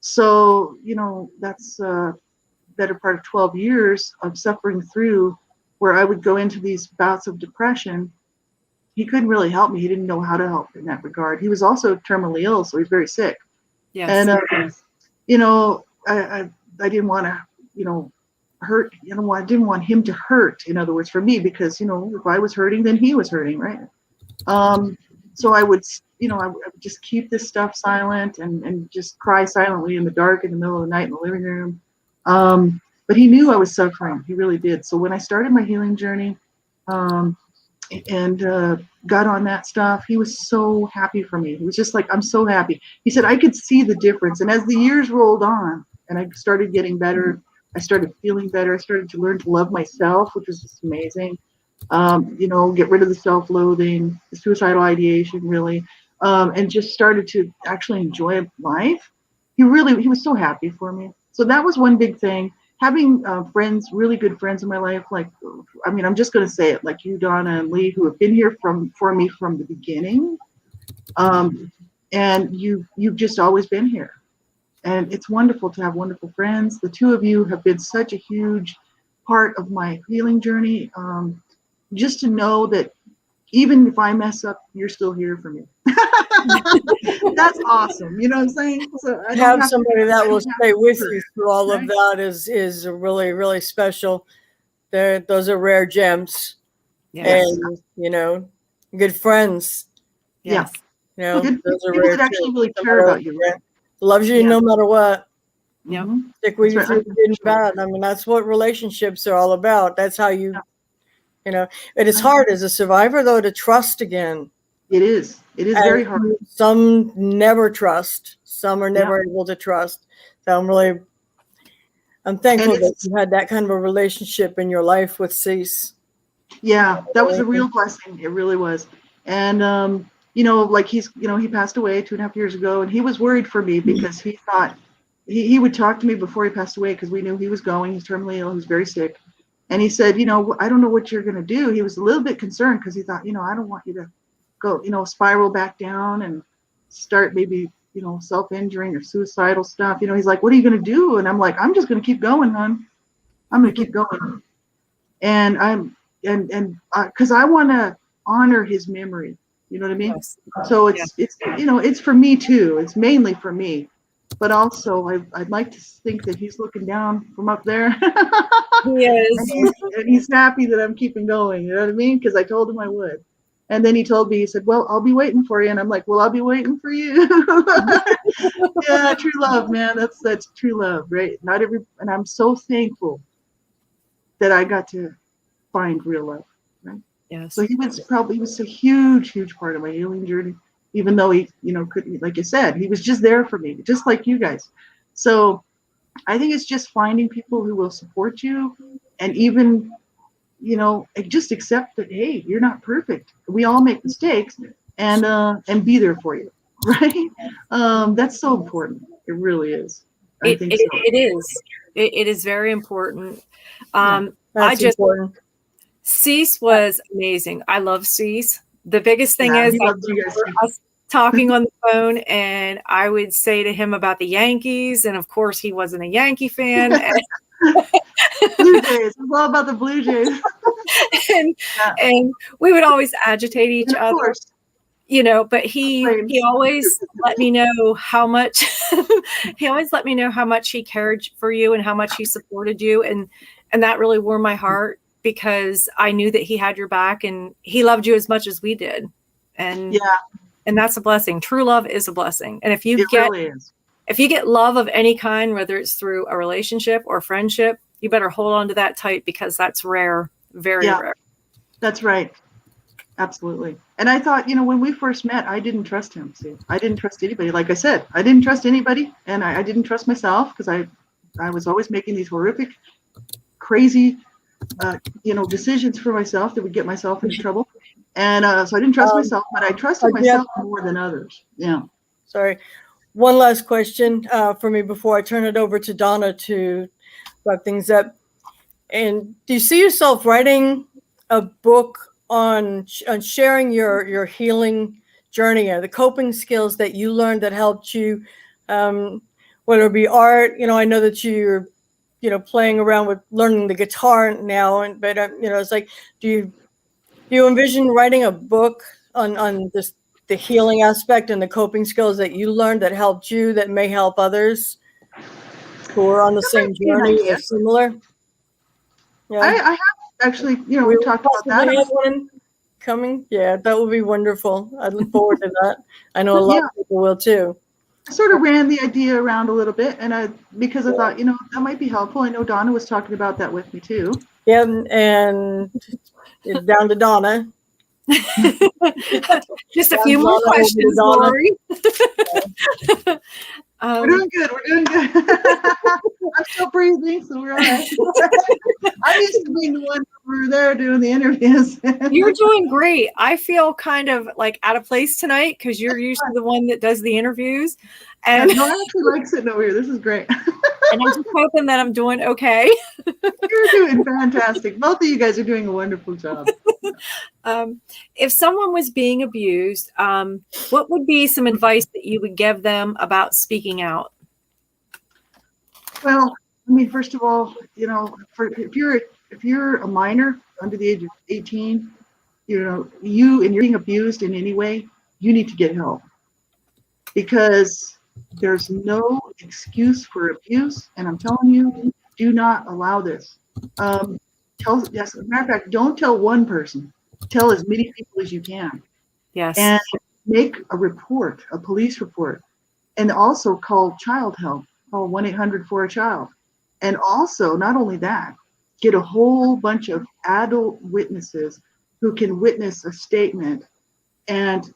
So, that's better part of 12 years of suffering through where I would go into these bouts of depression. He couldn't really help me. He didn't know how to help in that regard. He was also terminally ill, so he was very sick. Yes. And, I didn't want to, hurt, I didn't want him to hurt, in other words, for me, because, if I was hurting, then he was hurting, right? So I would, I would just keep this stuff silent and just cry silently in the dark in the middle of the night in the living room. But he knew I was suffering. He really did. So when I started my healing journey, and got on that stuff, he was so happy for me. He was just like, I'm so happy. He said, I could see the difference. And as the years rolled on and I started getting better, I started feeling better. I started to learn to love myself, which was just amazing. Get rid of the self-loathing, the suicidal ideation, really, and just started to actually enjoy life. He was so happy for me. So that was one big thing. Having friends, really good friends in my life, I'm just going to say it, like you, Donna and Lee, who have been here for me from the beginning. And you've just always been here. And it's wonderful to have wonderful friends. The two of you have been such a huge part of my healing journey. Just to know that even if I mess up, you're still here for me. That's awesome. You know what I'm saying? So I have somebody that will stay with you through all of that is really, really special. Those are rare gems. Yes. And, good friends. Yes. Good those are people rare that actually too. really care about you. Right? Loves you no matter what. Yep. Stick with you through the good and bad. I mean, that's what relationships are all about. That's how you, it is hard as a survivor, though, to trust again. It is. It is very hard. Some never trust. Some are never able to trust. So I'm thankful that you had that kind of a relationship in your life with Cease. Yeah, that was a real blessing. It really was. And, he passed away 2.5 years ago, and he was worried for me because he thought he would talk to me before he passed away because we knew he was going. He's terminally ill. He was very sick. And he said, I don't know what you're going to do. He was a little bit concerned because he thought, I don't want you to go, spiral back down and start maybe, self-injuring or suicidal stuff. He's like, what are you going to do? And I'm like, I'm just going to keep going, hon. I'm going to keep going. And because I want to honor his memory. You know what I mean? Yes. So it's for me too. It's mainly for me. But also, I'd like to think that he's looking down from up there. He is. and he's happy that I'm keeping going. You know what I mean? Because I told him I would. And then he told me, he said, well, I'll be waiting for you. And I'm like, well, I'll be waiting for you. Yeah, true love, man. That's true love, right? And I'm so thankful that I got to find real love, right? Yes. So he was a huge, huge part of my healing journey, even though he, couldn't, like you said, he was just there for me, just like you guys. So I think it's just finding people who will support you and even, just accept that, hey, you're not perfect. We all make mistakes and be there for you, right? That's so important. It really is. I think so. It is. It is very important. That's important. Cease was amazing. I love Cease. The biggest thing is us talking on the phone, and I would say to him about the Yankees, and of course he wasn't a Yankee fan. Blue Jays. It's all about the Blue Jays. and we would always agitate each other. But he always let me know how much he cared for you and how much he supported you, and that really warmed my heart because I knew that he had your back and he loved you as much as we did. And that's a blessing. True love is a blessing. And if you get love of any kind, whether it's through a relationship or friendship, you better hold on to that tight because that's rare, very rare. That's right. Absolutely. And I thought, when we first met, I didn't trust him. See, I didn't trust anybody. Like I said, I didn't trust anybody, and I didn't trust myself because I was always making these horrific, crazy, decisions for myself that would get myself into trouble. And so I didn't trust myself, but I trusted myself more than others. Yeah. Sorry. One last question for me before I turn it over to Donna to wrap things up. And do you see yourself writing a book on sharing your healing journey, the coping skills that you learned that helped you, whether whether it be art. I know that you're, playing around with learning the guitar now, but it's like, do you envision writing a book on this, the healing aspect and the coping skills that you learned that helped you, that may help others who are on the That same might be an journey idea. or similar? Yeah. I have actually, we talked about that. possibly have one coming. Yeah, that would be wonderful. I look forward to that. I know a lot Yeah. of people will too. I sort of ran the idea around a little bit, and because I thought, that might be helpful. I know Donna was talking about that with me too. Yeah, and down to Donna. Just a few more Donna, questions, Donna. Laurie. We're doing good. We're doing good. I'm still breathing, so we're all right. I'm used to being the one over there doing the interviews. You're doing great. I feel kind of like out of place tonight because you're usually the one that does the interviews. And No, I actually like sitting over here. This is great. and I'm just hoping that I'm doing okay. You're doing fantastic. Both of you guys are doing a wonderful job. If someone was being abused, what would be some advice that you would give them about speaking out? Well, first of all, if you're a minor under the age of 18, and you're being abused in any way, you need to get help, because there's no excuse for abuse. And I'm telling you, do not allow this. As a matter of fact, don't tell one person. Tell as many people as you can. Yes. And make a report, a police report, and also call child help. Call 1-800-4-CHILD. And also, not only that, get a whole bunch of adult witnesses who can witness a statement, and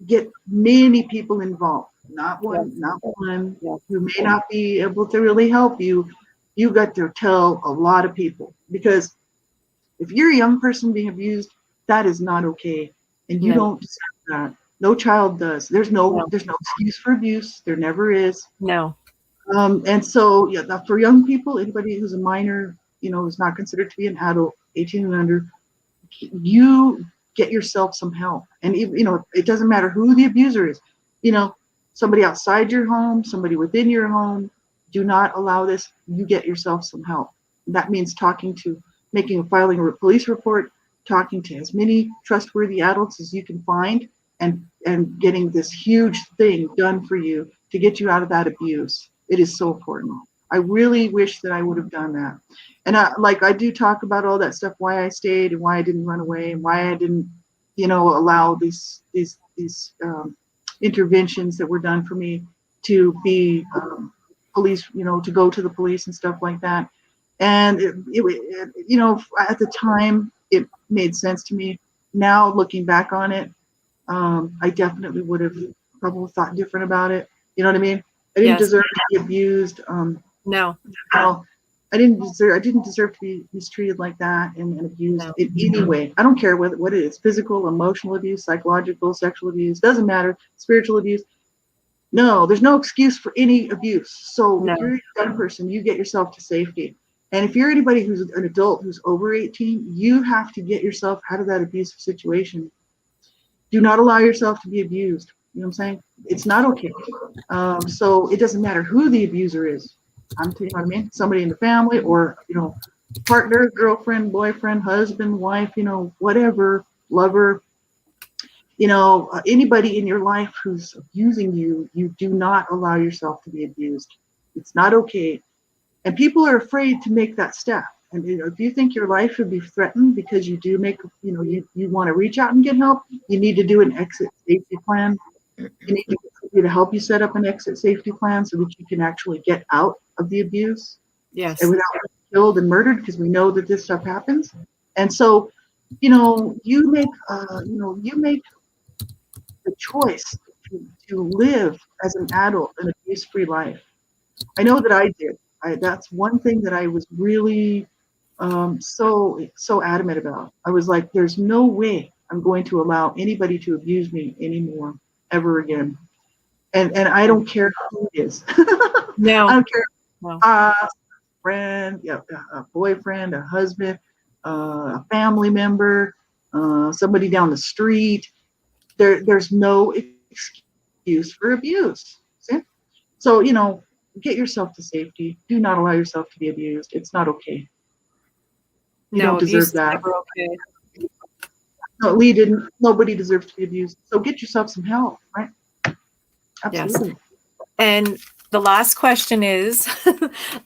get many people involved. Not one, who may not be able to really help you. You got to tell a lot of people, because if you're a young person being abused, that is not okay, and you don't deserve that. No child does. There's no excuse for abuse. There never is. No. And so, for young people, anybody who's a minor, who's not considered to be an adult, 18 and under, you get yourself some help. And it doesn't matter who the abuser is. Somebody outside your home, somebody within your home. Do not allow this. You get yourself some help. That means filing a police report, talking to as many trustworthy adults as you can find, and getting this huge thing done for you to get you out of that abuse. It is so important. I really wish that I would have done that. And I do talk about all that stuff, why I stayed and why I didn't run away and why I didn't, allow these interventions that were done for me to be police, to go to the police and stuff like that. And at the time it made sense to me. Now looking back on it, I definitely would have probably thought different about it. You know what I mean? I didn't deserve to be abused. No. I didn't deserve to be mistreated like that and abused in any way. I don't care what it is: physical, emotional abuse, psychological, sexual abuse, doesn't matter, spiritual abuse. No, there's no excuse for any abuse. So if you're a young person, you get yourself to safety. And if you're anybody who's an adult who's over 18, you have to get yourself out of that abusive situation. Do not allow yourself to be abused. You know what I'm saying? It's not okay. So it doesn't matter who the abuser is. I'm telling you what I mean. Somebody in the family, or partner, girlfriend, boyfriend, husband, wife, whatever, lover. Anybody in your life who's abusing you, you do not allow yourself to be abused. It's not okay. And people are afraid to make that step. And if you think your life would be threatened because you do make, you want to reach out and get help, you need to do an exit safety plan. You need to get somebody to help you set up an exit safety plan so that you can actually get out of the abuse. Yes. And without being killed and murdered, because we know that this stuff happens. And so, you make the choice to live as an adult an abuse-free life. I know that I did. That's one thing that I was really so adamant about. I was like, there's no way I'm going to allow anybody to abuse me anymore, ever again. And I don't care who it is. No. I don't care. No. A friend, a boyfriend, a husband, a family member, somebody down the street. There's no excuse for abuse. See? So, get yourself to safety. Do not allow yourself to be abused. It's not okay. You No, don't abuse deserve is that. never okay. No, Lee didn't. Nobody deserves to be abused. So get yourself some help, right? Absolutely. Yes. And the last question is,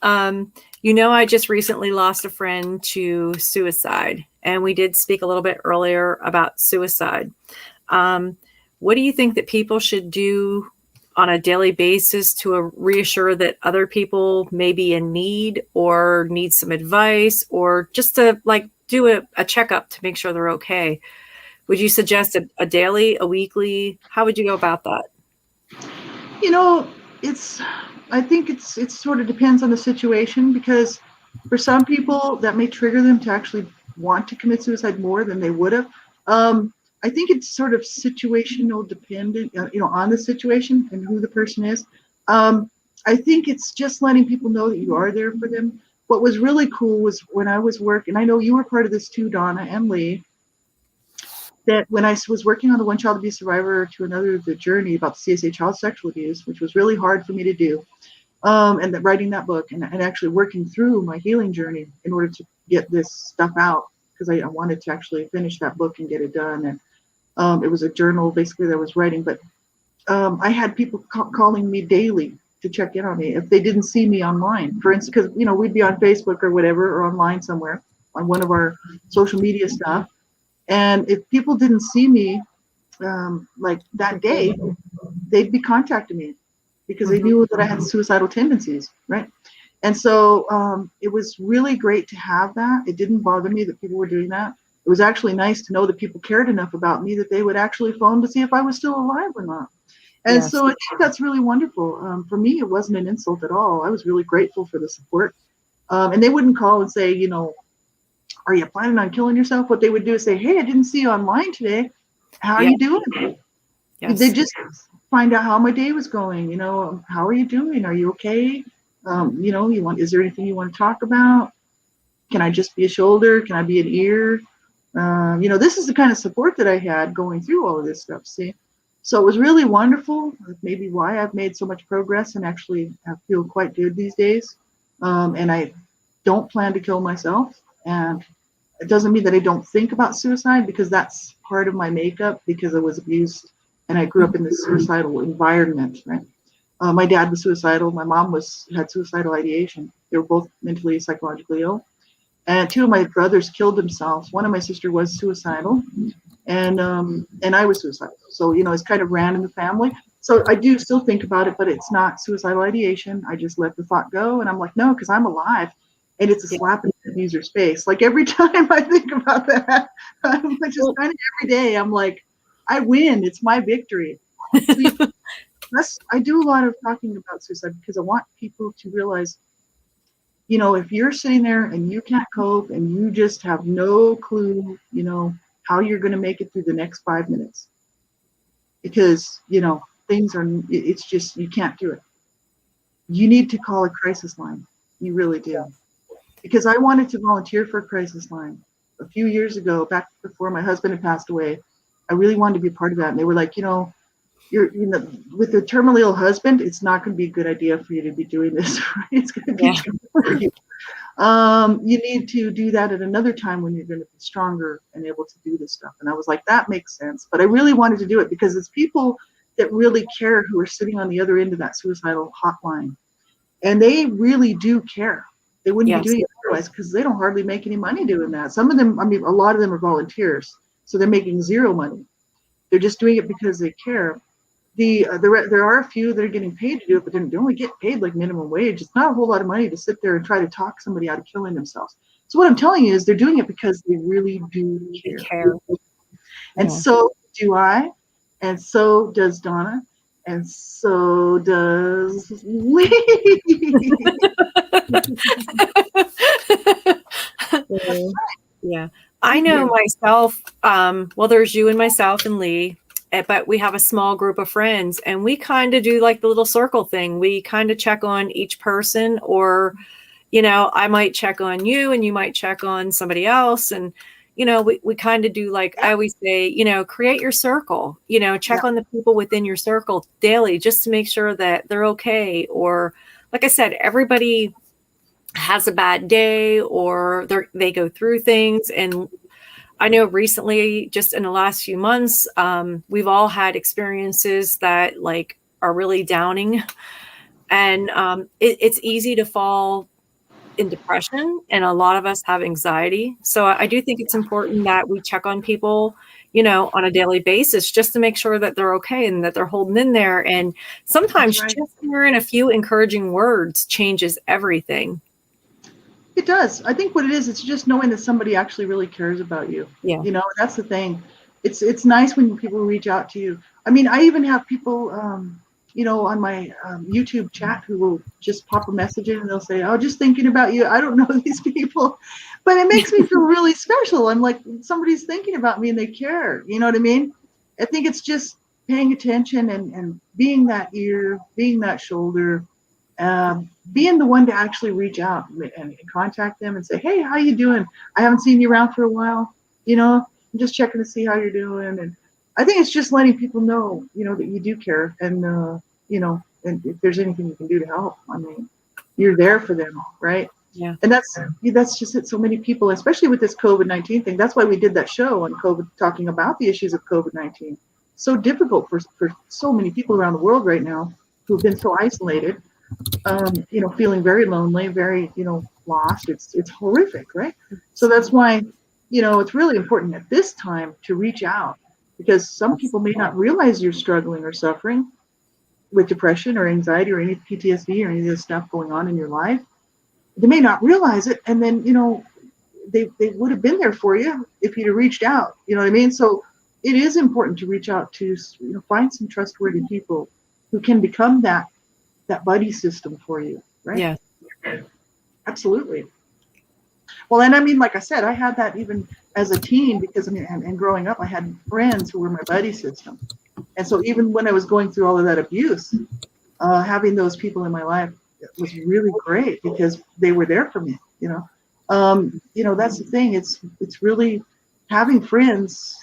I just recently lost a friend to suicide, and we did speak a little bit earlier about suicide. What do you think that people should do on a daily basis to reassure that other people may be in need or need some advice, or just to do a checkup to make sure they're okay? Would you suggest a daily, a weekly? How would you go about that? I think it sort of depends on the situation, because for some people that may trigger them to actually want to commit suicide more than they would have. I think it's sort of situational dependent, on the situation and who the person is. I think it's just letting people know that you are there for them. What was really cool was when I was working, I know you were part of this too, Donna and Lee, that when I was working on the One Child Abuse Survivor to Another, the journey about the CSA child sexual abuse, which was really hard for me to do, and that writing that book and actually working through my healing journey in order to get this stuff out, because I wanted to actually finish that book and get it done. And it was a journal basically that I was writing, but I had people calling me daily to check in on me if they didn't see me online, for instance, because we'd be on Facebook or whatever, or online somewhere on one of our social media stuff. And if people didn't see me like that day, they'd be contacting me because they knew that I had suicidal tendencies, right? And so it was really great to have that. It didn't bother me that people were doing that. It was actually nice to know that people cared enough about me that they would actually phone to see if I was still alive or not. And Yes. so I think that's really wonderful. For me, it wasn't an insult at all. I was really grateful for the support. And they wouldn't call and say, are you planning on killing yourself? What they would do is say, hey, I didn't see you online today. How are you doing? Yes. They just find out how my day was going. How are you doing? Are you okay? Is there anything you want to talk about? Can I just be a shoulder? Can I be an ear? This is the kind of support that I had going through all of this stuff. See, so it was really wonderful. Maybe why I've made so much progress and actually I feel quite good these days. And I don't plan to kill myself. And it doesn't mean that I don't think about suicide, because that's part of my makeup, because I was abused and I grew up in this suicidal environment, right? My dad was suicidal. My mom had suicidal ideation. They were both mentally, psychologically ill. And two of my brothers killed themselves. One of my sister was suicidal, and I was suicidal. So, it's kind of ran in the family. So I do still think about it, but it's not suicidal ideation. I just let the thought go, and I'm like, no, because I'm alive. And it's a slap in the abuser's face. Like every time I think about that, I'm just kind of every day, I'm like, I win. It's my victory. I do a lot of talking about suicide because I want people to realize, if you're sitting there and you can't cope and you just have no clue, how you're going to make it through the next 5 minutes, because, it's just, you can't do it. You need to call a crisis line. You really do. Because I wanted to volunteer for a crisis line a few years ago, back before my husband had passed away. I really wanted to be a part of that. And they were like, you're with a terminally ill husband, it's not going to be a good idea for you to be doing this. Right? It's going to be for you. You need to do that at another time when you're going to be stronger and able to do this stuff. And I was like, that makes sense. But I really wanted to do it because it's people that really care who are sitting on the other end of that suicidal hotline. And they really do care. They wouldn't be doing it otherwise, because they don't hardly make any money doing that. Some of them, a lot of them are volunteers, so they're making zero money. They're just doing it because they care. There are a few that are getting paid to do it, but they only get paid like minimum wage. It's not a whole lot of money to sit there and try to talk somebody out of killing themselves. So what I'm telling you is they're doing it because they really do care. And so do I, and so does Donna, and so does Lee. Yeah. I know myself. Well, there's you and myself and Lee, but we have a small group of friends, and we kind of do like the little circle thing. We kind of check on each person, or, I might check on you and you might check on somebody else. And, we kind of do, like I always say, create your circle, check on the people within your circle daily just to make sure that they're okay. Or like I said, everybody has a bad day or they go through things. And I know recently, just in the last few months, we've all had experiences that like are really downing, and it's easy to fall in depression, and a lot of us have anxiety. So I do think it's important that we check on people, on a daily basis just to make sure that they're okay and that they're holding in there. And sometimes That's right. just hearing a few encouraging words changes everything. It does. I think what it is, it's just knowing that somebody actually really cares about you. Yeah. That's the thing. It's nice when people reach out to you. I mean, I even have people, on my YouTube chat who will just pop a message in and they'll say, "Oh, just thinking about you." I don't know these people, but it makes me feel really special. I'm like, somebody's thinking about me and they care. You know what I mean? I think it's just paying attention and being that ear, being that shoulder, being the one to actually reach out and contact them and say, "Hey, how you doing? I haven't seen you around for a while. I'm just checking to see how you're doing." And I think it's just letting people know, that you do care, and and if there's anything you can do to help, I mean, you're there for them, right? Yeah. And that's just it. So many people, especially with this COVID-19 thing, that's why we did that show on COVID, talking about the issues of COVID-19. So difficult for so many people around the world right now who've been so isolated, feeling very lonely, very, lost. It's horrific, right? So that's why, it's really important at this time to reach out, because some people may not realize you're struggling or suffering with depression or anxiety or any PTSD or any of this stuff going on in your life. They may not realize it, and then they would have been there for you if you'd have reached out. You know what I mean? So it is important to reach out to find some trustworthy people who can become that buddy system for you, right? Yeah. Absolutely. Well, and I mean, like I said, I had that even as a teen, because and growing up, I had friends who were my buddy system. And so even when I was going through all of that abuse, having those people in my life was really great because they were there for me, that's the thing. It's really having friends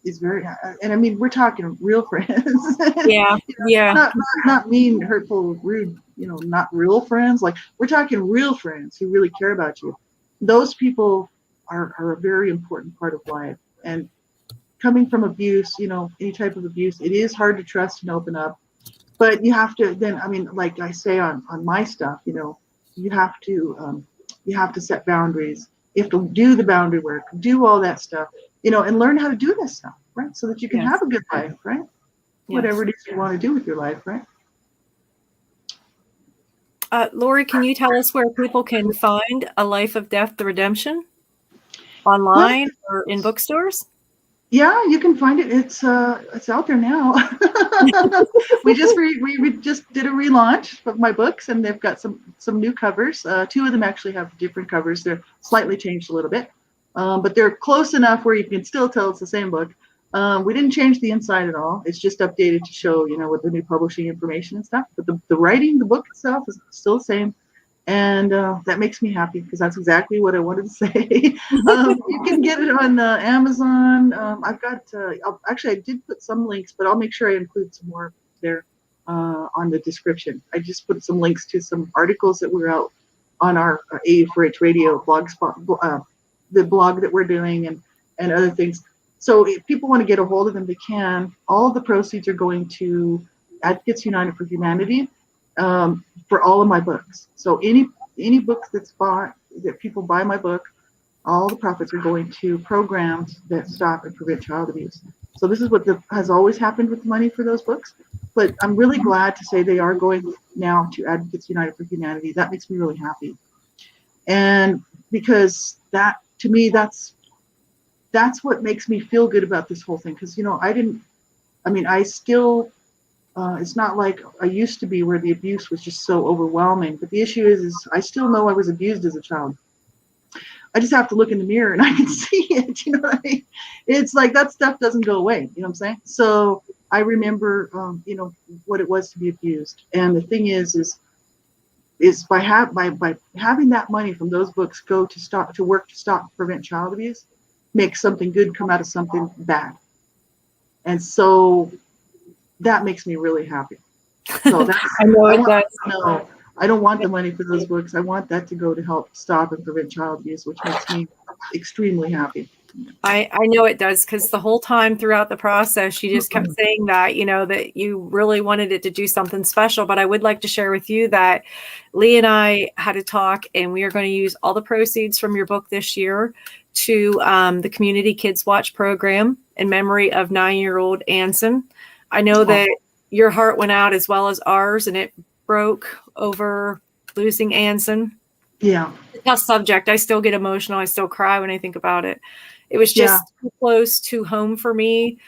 is very, and I mean, we're talking real friends. Yeah. Yeah. Not mean, hurtful, rude, not real friends. Like, we're talking real friends who really care about you. Those people are a very important part of life. And coming from abuse, any type of abuse, it is hard to trust and open up. But you have to then, I mean, like I say on my stuff, you have to set boundaries. You have to do the boundary work, do all that stuff, and learn how to do this stuff, right? So that you can have a good life, right? Yes. Whatever it is you want to do with your life, right? Laurie, can you tell us where people can find A Life of Death, The Redemption online or in bookstores? Yeah, you can find it. It's out there now. we just did a relaunch of my books, and they've got some new covers. Two of them actually have different covers. They're slightly changed a little bit, but they're close enough where you can still tell it's the same book. We didn't change the inside at all. It's just updated to show, with the new publishing information and stuff. But the writing, the book itself is still the same. And that makes me happy because that's exactly what I wanted to say. You can get it on Amazon. I've got, I did put some links, but I'll make sure I include some more there on the description. I just put some links to some articles that were out on our AU4H radio blogspot, the blog that we're doing, and other things. So if people want to get a hold of them, they can. All of the proceeds are going to Advocates United for Humanity. For all of my books. So any book that's bought, that people buy my book, all the profits are going to programs that stop and prevent child abuse. So this is what has always happened with money for those books. But I'm really glad to say they are going now to Advocates United for Humanity. That makes me really happy. And because that, to me, that's what makes me feel good about this whole thing. Because, I still, it's not like I used to be where the abuse was just so overwhelming. But the issue is I still know I was abused as a child. I just have to look in the mirror and I can see it. You know what I mean? It's like that stuff doesn't go away. You know what I'm saying? So I remember, what it was to be abused. And the thing is by having that money from those books go to work to stop prevent child abuse, make something good come out of something bad. And so that makes me really happy. So that's, I know it want does. to know, I don't want the money for those books. I want that to go to help stop and prevent child abuse, which makes me extremely happy. I know it does, because the whole time throughout the process, you just kept saying that, you know, that you really wanted it to do something special. But I would like to share with you that Lee and I had a talk, and we are going to use all the proceeds from your book this year to the Community Kids Watch program in memory of 9-year-old Anson. I know that your heart went out as well as ours, and it broke over losing Anson. Yeah. It's a tough subject. I still get emotional. I still cry when I think about it. It was just too close to home for me.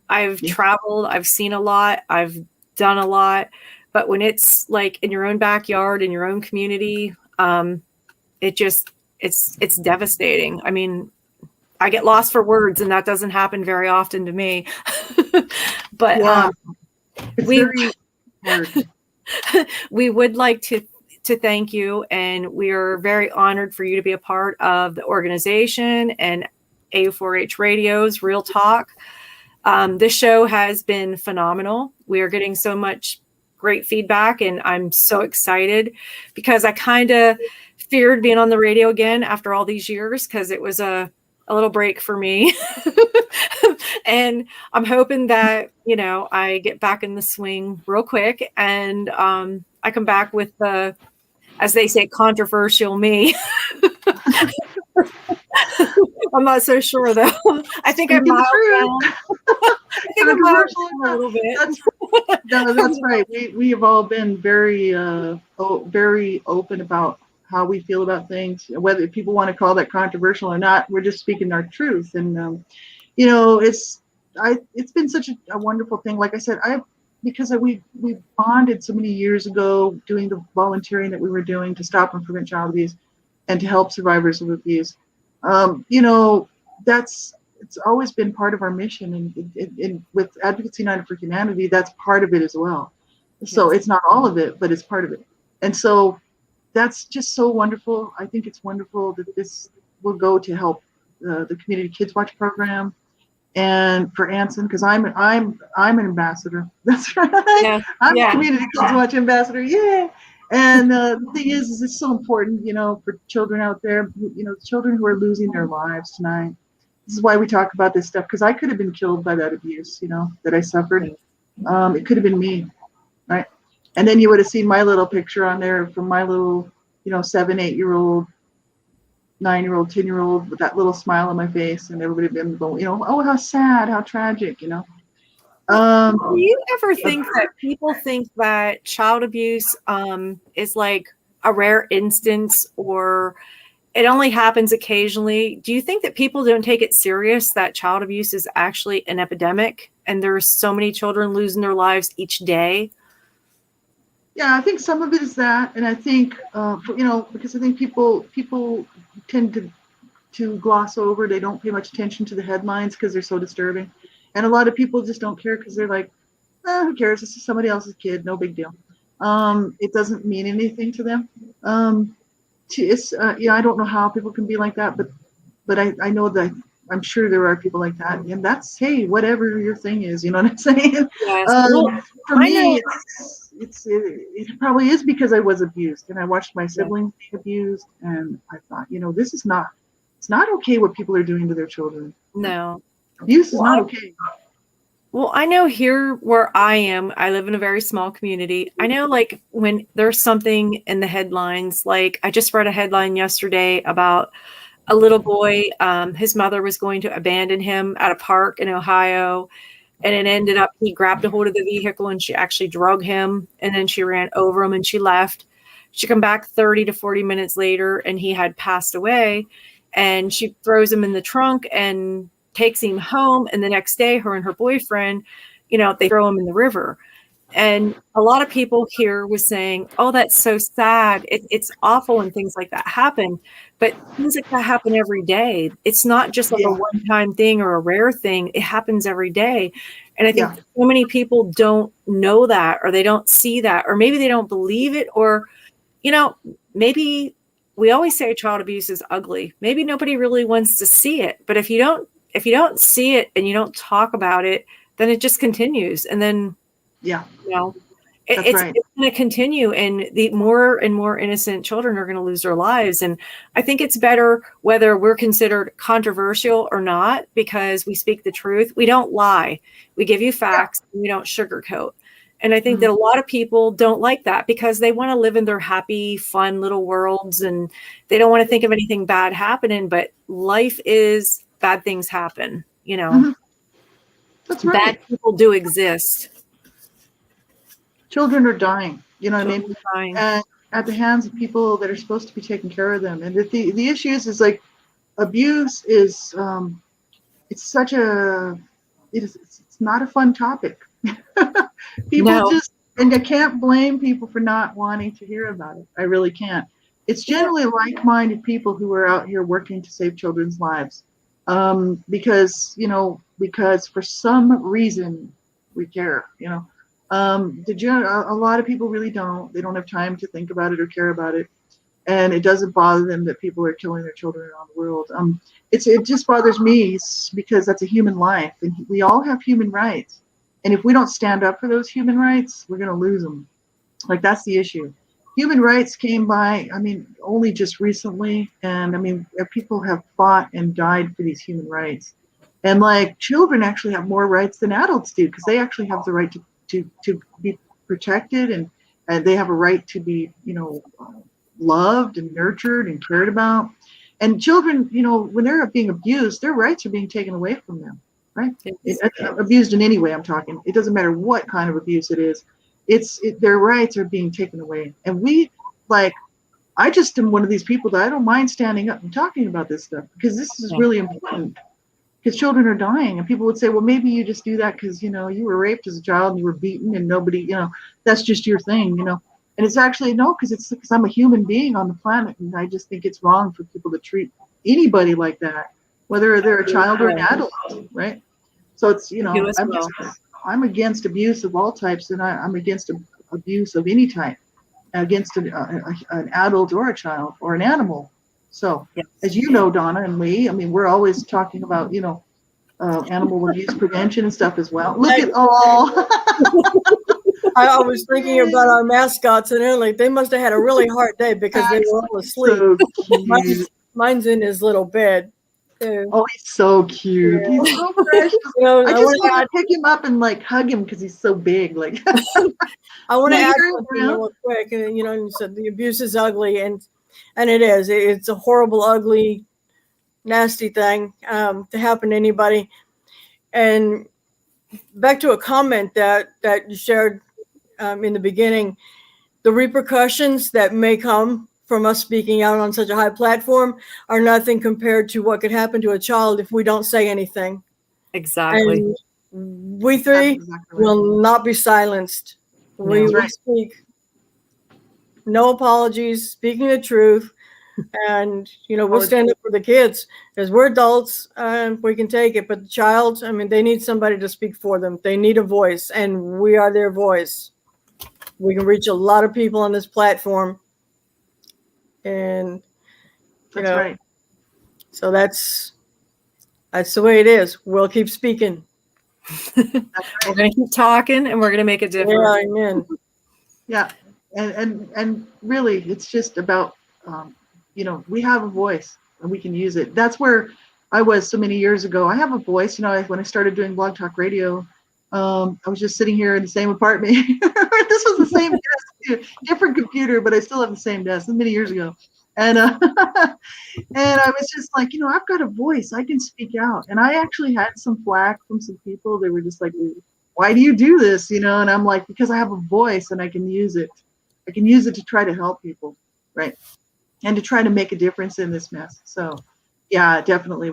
I've traveled. I've seen a lot. I've done a lot. But when it's like in your own backyard, in your own community, it's devastating. I mean, I get lost for words, and that doesn't happen very often to me. But we would like to thank you, and we are very honored for you to be a part of the organization and AU4H Radio's Real Talk. This show has been phenomenal. We are getting so much great feedback, and I'm so excited because I kind of feared being on the radio again after all these years, because it was a little break for me. And I'm hoping that, you know, I get back in the swing real quick, and I come back with the, as they say, controversial me. I'm not so sure, though. I think I'm mild down. I think I'm mild down a little bit. That's right. We have all been very very open about how we feel about things, whether people want to call that controversial or not. We're just speaking our truth, and you know, it's been such a wonderful thing. Like I said, because we bonded so many years ago doing the volunteering that we were doing to stop and prevent child abuse and to help survivors of abuse. You know, it's always been part of our mission, and with Advocacy United for Humanity, that's part of it as well. So it's not all of it, but it's part of it. And so that's just so wonderful. I think it's wonderful that this will go to help the Community Kids Watch program, and for Anson, because I'm an ambassador. That's right. Yeah. I'm a Community Kids Watch ambassador. Yeah. And the thing is it's so important, you know, for children out there, you know, children who are losing their lives tonight. This is why we talk about this stuff, because I could have been killed by that abuse, you know, that I suffered. It could have been me, right? And then you would have seen my little picture on there from my little, you know, 7, 8-year-old, 9-year-old, 10-year-old with that little smile on my face, and everybody been going, you know, oh, how sad, how tragic, you know. Do you ever think that people think that child abuse is like a rare instance, or it only happens occasionally? Do you think that people don't take it serious that child abuse is actually an epidemic, and there's so many children losing their lives each day? Yeah, I think some of it is that, and I think you know, because I think people tend to gloss over. They don't pay much attention to the headlines because they're so disturbing, and a lot of people just don't care because they're like, who cares? This is somebody else's kid, no big deal. It doesn't mean anything to them. Yeah, I don't know how people can be like that, but I know that I'm sure there are people like that, and that's, hey, whatever your thing is, you know what I'm saying? Yes. For me, it probably is because I was abused, and I watched my siblings be abused, and I thought, you know, it's not okay what people are doing to their children. No. Abuse is not okay. Well, I know here where I am, I live in a very small community. I know, like, when there's something in the headlines, like I just read a headline yesterday about a little boy, his mother was going to abandon him at a park in Ohio, and it ended up he grabbed a hold of the vehicle and she actually drug him, and then she ran over him and she left. She come back 30 to 40 minutes later and he had passed away, and she throws him in the trunk and takes him home. And the next day, her and her boyfriend, you know, they throw him in the river. And a lot of people here was saying, oh, that's so sad. It's awful when things like that happen. But things like that happen every day. It's not just like a one-time thing or a rare thing. It happens every day. And I think so many people don't know that, or they don't see that, or maybe they don't believe it, or, you know, maybe we always say child abuse is ugly. Maybe nobody really wants to see it, but if you don't see it and you don't talk about it, then it just continues. And then, Yeah, you know, that's right. it's going to continue, and the more and more innocent children are going to lose their lives. And I think it's better whether we're considered controversial or not, because we speak the truth. We don't lie. We give you facts. And we don't sugarcoat. And I think that a lot of people don't like that because they want to live in their happy, fun little worlds, and they don't want to think of anything bad happening. But life is, bad things happen, you know. That's right. Bad people do exist. Children are dying, you know what I mean? Children are dying. And at the hands of people that are supposed to be taking care of them. And the issue is like abuse is it's not a fun topic. People and I can't blame people for not wanting to hear about it. I really can't. It's generally like-minded people who are out here working to save children's lives. Because for some reason we care, you know. A lot of people really don't. They don't have time to think about it or care about it, and it doesn't bother them that people are killing their children around the world. It just bothers me because that's a human life, and we all have human rights. And if we don't stand up for those human rights, we're going to lose them. Like, that's the issue. Human rights came by, only just recently, and people have fought and died for these human rights. And like, children actually have more rights than adults do, because they actually have the right to be protected, and they have a right to be, loved and nurtured and cared about. And children, when they're being abused, their rights are being taken away from them, right? Abused in any way, I'm talking. It doesn't matter what kind of abuse it is. Their rights are being taken away. And I just am one of these people that I don't mind standing up and talking about this stuff, because this is really important. Because children are dying, and people would say, well, maybe you just do that because, you were raped as a child and you were beaten and nobody, that's just your thing, And it's actually, no, because I'm a human being on the planet, and I just think it's wrong for people to treat anybody like that, whether they're a child or an adult, right? So it's, I'm against abuse of all types, and I'm against abuse of any type, against an adult or a child or an animal. So, as you know, Donna and Lee, we're always talking about, animal abuse prevention and stuff as well. Look at I was thinking about our mascots, and they must have had a really hard day because they were all asleep. So mine's in his little bed. Oh, he's so cute. Yeah. He's so precious. I just want to pick him up and hug him because he's so big. I want to add something real quick. And you said the abuse is ugly, and it is. It's a horrible, ugly, nasty thing to happen to anybody. And back to a comment that you shared in the beginning, the repercussions that may come from us speaking out on such a high platform are nothing compared to what could happen to a child if we don't say anything. Exactly. And we three will not be silenced. We will speak. No apologies, speaking the truth. And, we'll stand up for the kids, because we're adults and we can take it. But the child, they need somebody to speak for them. They need a voice, and we are their voice. We can reach a lot of people on this platform. And, that's right. So that's the way it is. We'll keep speaking. We're going to keep talking, and we're going to make a difference. Yeah, amen. Yeah. And really, it's just about, we have a voice and we can use it. That's where I was so many years ago. I have a voice, when I started doing Blog Talk Radio, I was just sitting here in the same apartment. This was the same desk, different computer, but I still have the same desk. This was many years ago. And and I was just like, I've got a voice. I can speak out. And I actually had some flack from some people. They were just like, why do you do this? And I'm like, because I have a voice and I can use it. I can use it to try to help people, right? And to try to make a difference in this mess. So, yeah, definitely.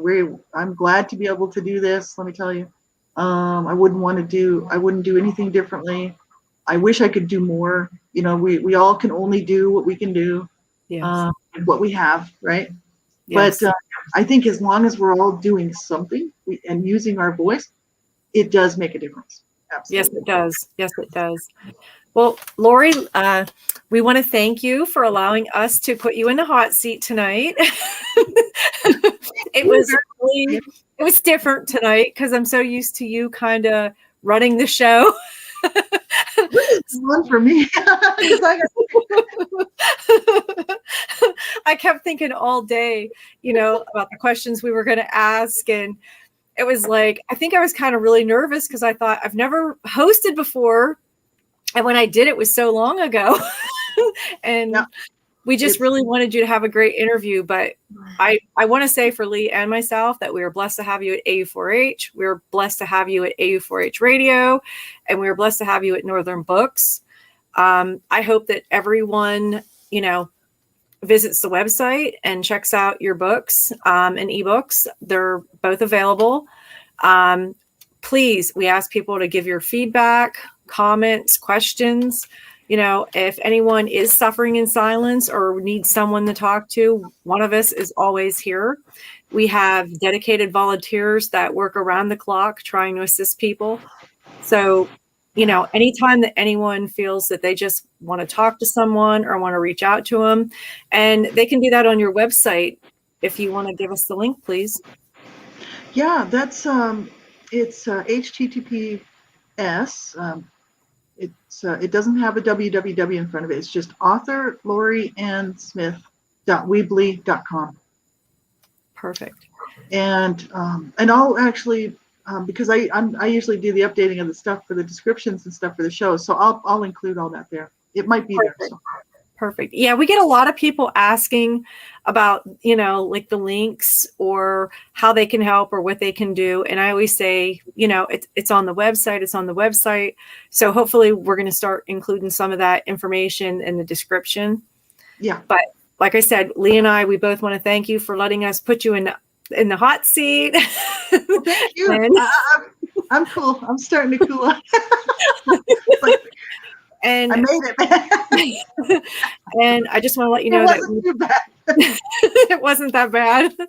I'm glad to be able to do this. Let me tell you, I wouldn't do anything differently. I wish I could do more. We all can only do what we can do, and what we have, right? Yes. But I think as long as we're all doing something and using our voice, it does make a difference. Absolutely. Yes, it does. Yes, it does. Well, Laurie, We want to thank you for allowing us to put you in the hot seat tonight. It was different tonight because I'm so used to you kind of running the show. This is fun for me. 'Cause I kept thinking all day, about the questions we were going to ask. And it was like, I think I was kind of really nervous because I thought I've never hosted before. And when I did, it was so long ago. And Yeah. we just really wanted you to have a great interview. But I want to say for Lee and myself that we were blessed to have you at AU4H. We were blessed to have you at AU4H Radio. And we were blessed to have you at Northern Books. I hope that everyone, visits the website and checks out your books and ebooks. They're both available. Please, we ask people to give your feedback, comments, questions. If anyone is suffering in silence or needs someone to talk to, one of us is always here. We have dedicated volunteers that work around the clock trying to assist people. So, anytime that anyone feels that they just want to talk to someone or want to reach out to them, and they can do that on your website. If you want to give us the link, please. Yeah, that's it's HTTPS. It doesn't have a www in front of it. It's just author Laurie Ann Smith.weebly.com. Perfect. And I'll actually because I usually do the updating of the stuff for the descriptions and stuff for the show, so I'll include all that there. It might be Perfect. there. So. Perfect. Yeah, we get a lot of people asking about, like the links or how they can help or what they can do. And I always say, it's on the website. It's on the website. So hopefully we're going to start including some of that information in the description. Yeah. But like I said, Lee and I, we both want to thank you for letting us put you in the hot seat. Well, thank you. I'm cool. I'm starting to cool off. And I made it. And I just want to let you know that too bad. it wasn't that bad. They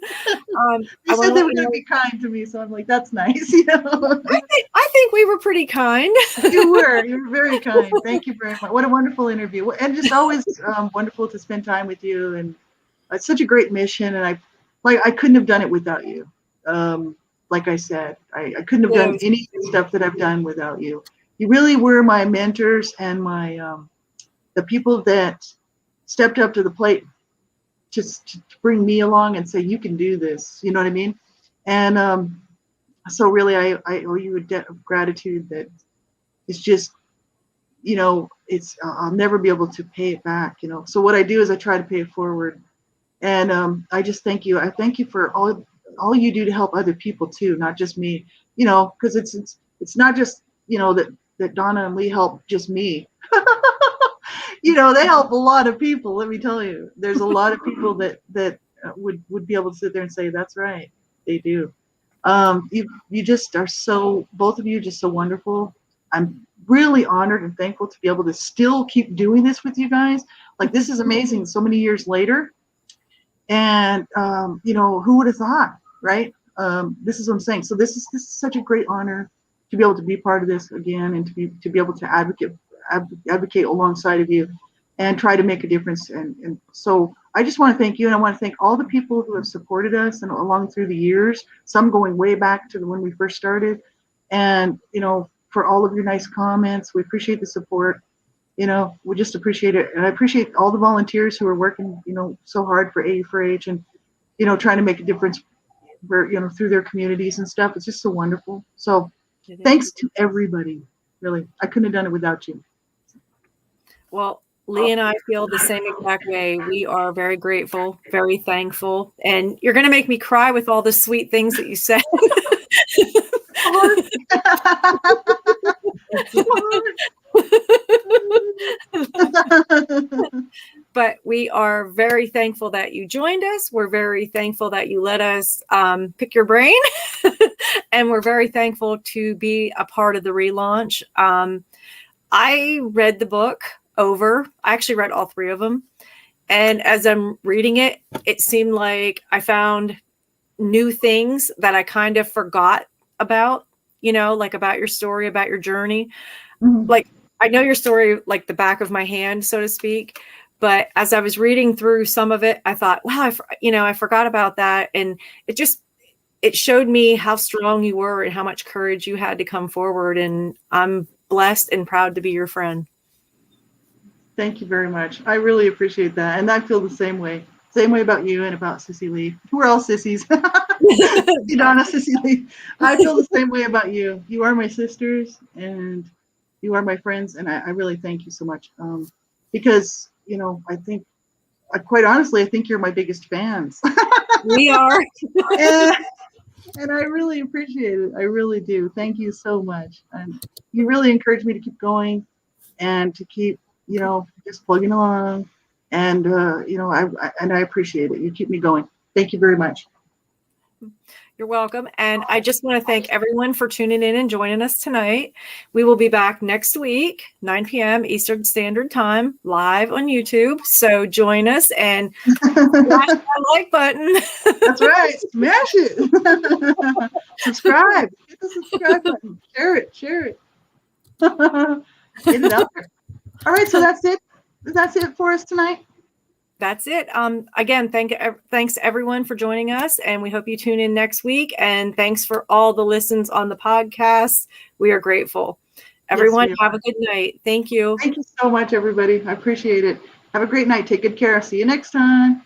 said they were going to be kind to me, so I'm like, that's nice. I think we were pretty kind. You were very kind. Thank you very much. What a wonderful interview, and just always wonderful to spend time with you. And it's such a great mission, and I couldn't have done it without you. Like I said, I couldn't have done any of the stuff that I've done without you. You really were my mentors and my the people that stepped up to the plate just to bring me along and say, you can do this. You know what I mean? And so really, I owe you a debt of gratitude that it's just, I'll never be able to pay it back. So what I do is I try to pay it forward. And I just thank you. I thank you for all you do to help other people too, not just me. Because it's not just that Donna and Lee help just me. They help a lot of people. Let me tell you, there's a lot of people that would be able to sit there and say, that's right, they do. You just are both of you just so wonderful. I'm really honored and thankful to be able to still keep doing this with you guys. Like, this is amazing so many years later. And who would have thought, right? This is what I'm saying. So this is such a great honor to be able to be part of this again, and to be able to advocate alongside of you and try to make a difference. And so I just want to thank you, and I want to thank all the people who have supported us and along through the years, some going way back to when we first started. And for all of your nice comments, we appreciate the support. We just appreciate it. And I appreciate all the volunteers who are working so hard for AU4H and trying to make a difference through their communities and stuff. It's just so wonderful. So thanks to everybody. Really, I couldn't have done it without you. Well, Lee and I feel the same exact way. We are very grateful, very thankful. And you're going to make me cry with all the sweet things that you said. But we are very thankful that you joined us. We're very thankful that you let us pick your brain. And we're very thankful to be a part of the relaunch. I read the book over. I actually read all three of them. And as I'm reading it, it seemed like I found new things that I kind of forgot about, like about your story, about your journey. Mm-hmm. Like I know your story like the back of my hand, so to speak. But as I was reading through some of it, I thought, wow, I forgot about that. And it showed me how strong you were and how much courage you had to come forward. And I'm blessed and proud to be your friend. Thank you very much. I really appreciate that. And I feel the same way. Same way about you and about Sissy Lee. We're all sissies. Donna, Sissy Lee. I feel the same way about you. You are my sisters and you are my friends. And I really thank you so much. Because, I think, quite honestly, I think you're my biggest fans. We are. and I really appreciate it. I really do. Thank you so much. And you really encourage me to keep going and to keep, just plugging along. And, I appreciate it. You keep me going. Thank you very much. You're welcome. And I just want to thank everyone for tuning in and joining us tonight. We will be back next week, 9 p.m. Eastern Standard Time, live on YouTube. So join us and smash that like button. That's right. Smash it. Subscribe. Hit the subscribe button. Share it. Get it out there. All right. So that's it. That's it for us tonight. That's it. Again, thanks everyone for joining us, and we hope you tune in next week. And thanks for all the listens on the podcast. We are grateful. Everyone, have a good night. Thank you. Thank you so much, everybody. I appreciate it. Have a great night. Take good care. See you next time.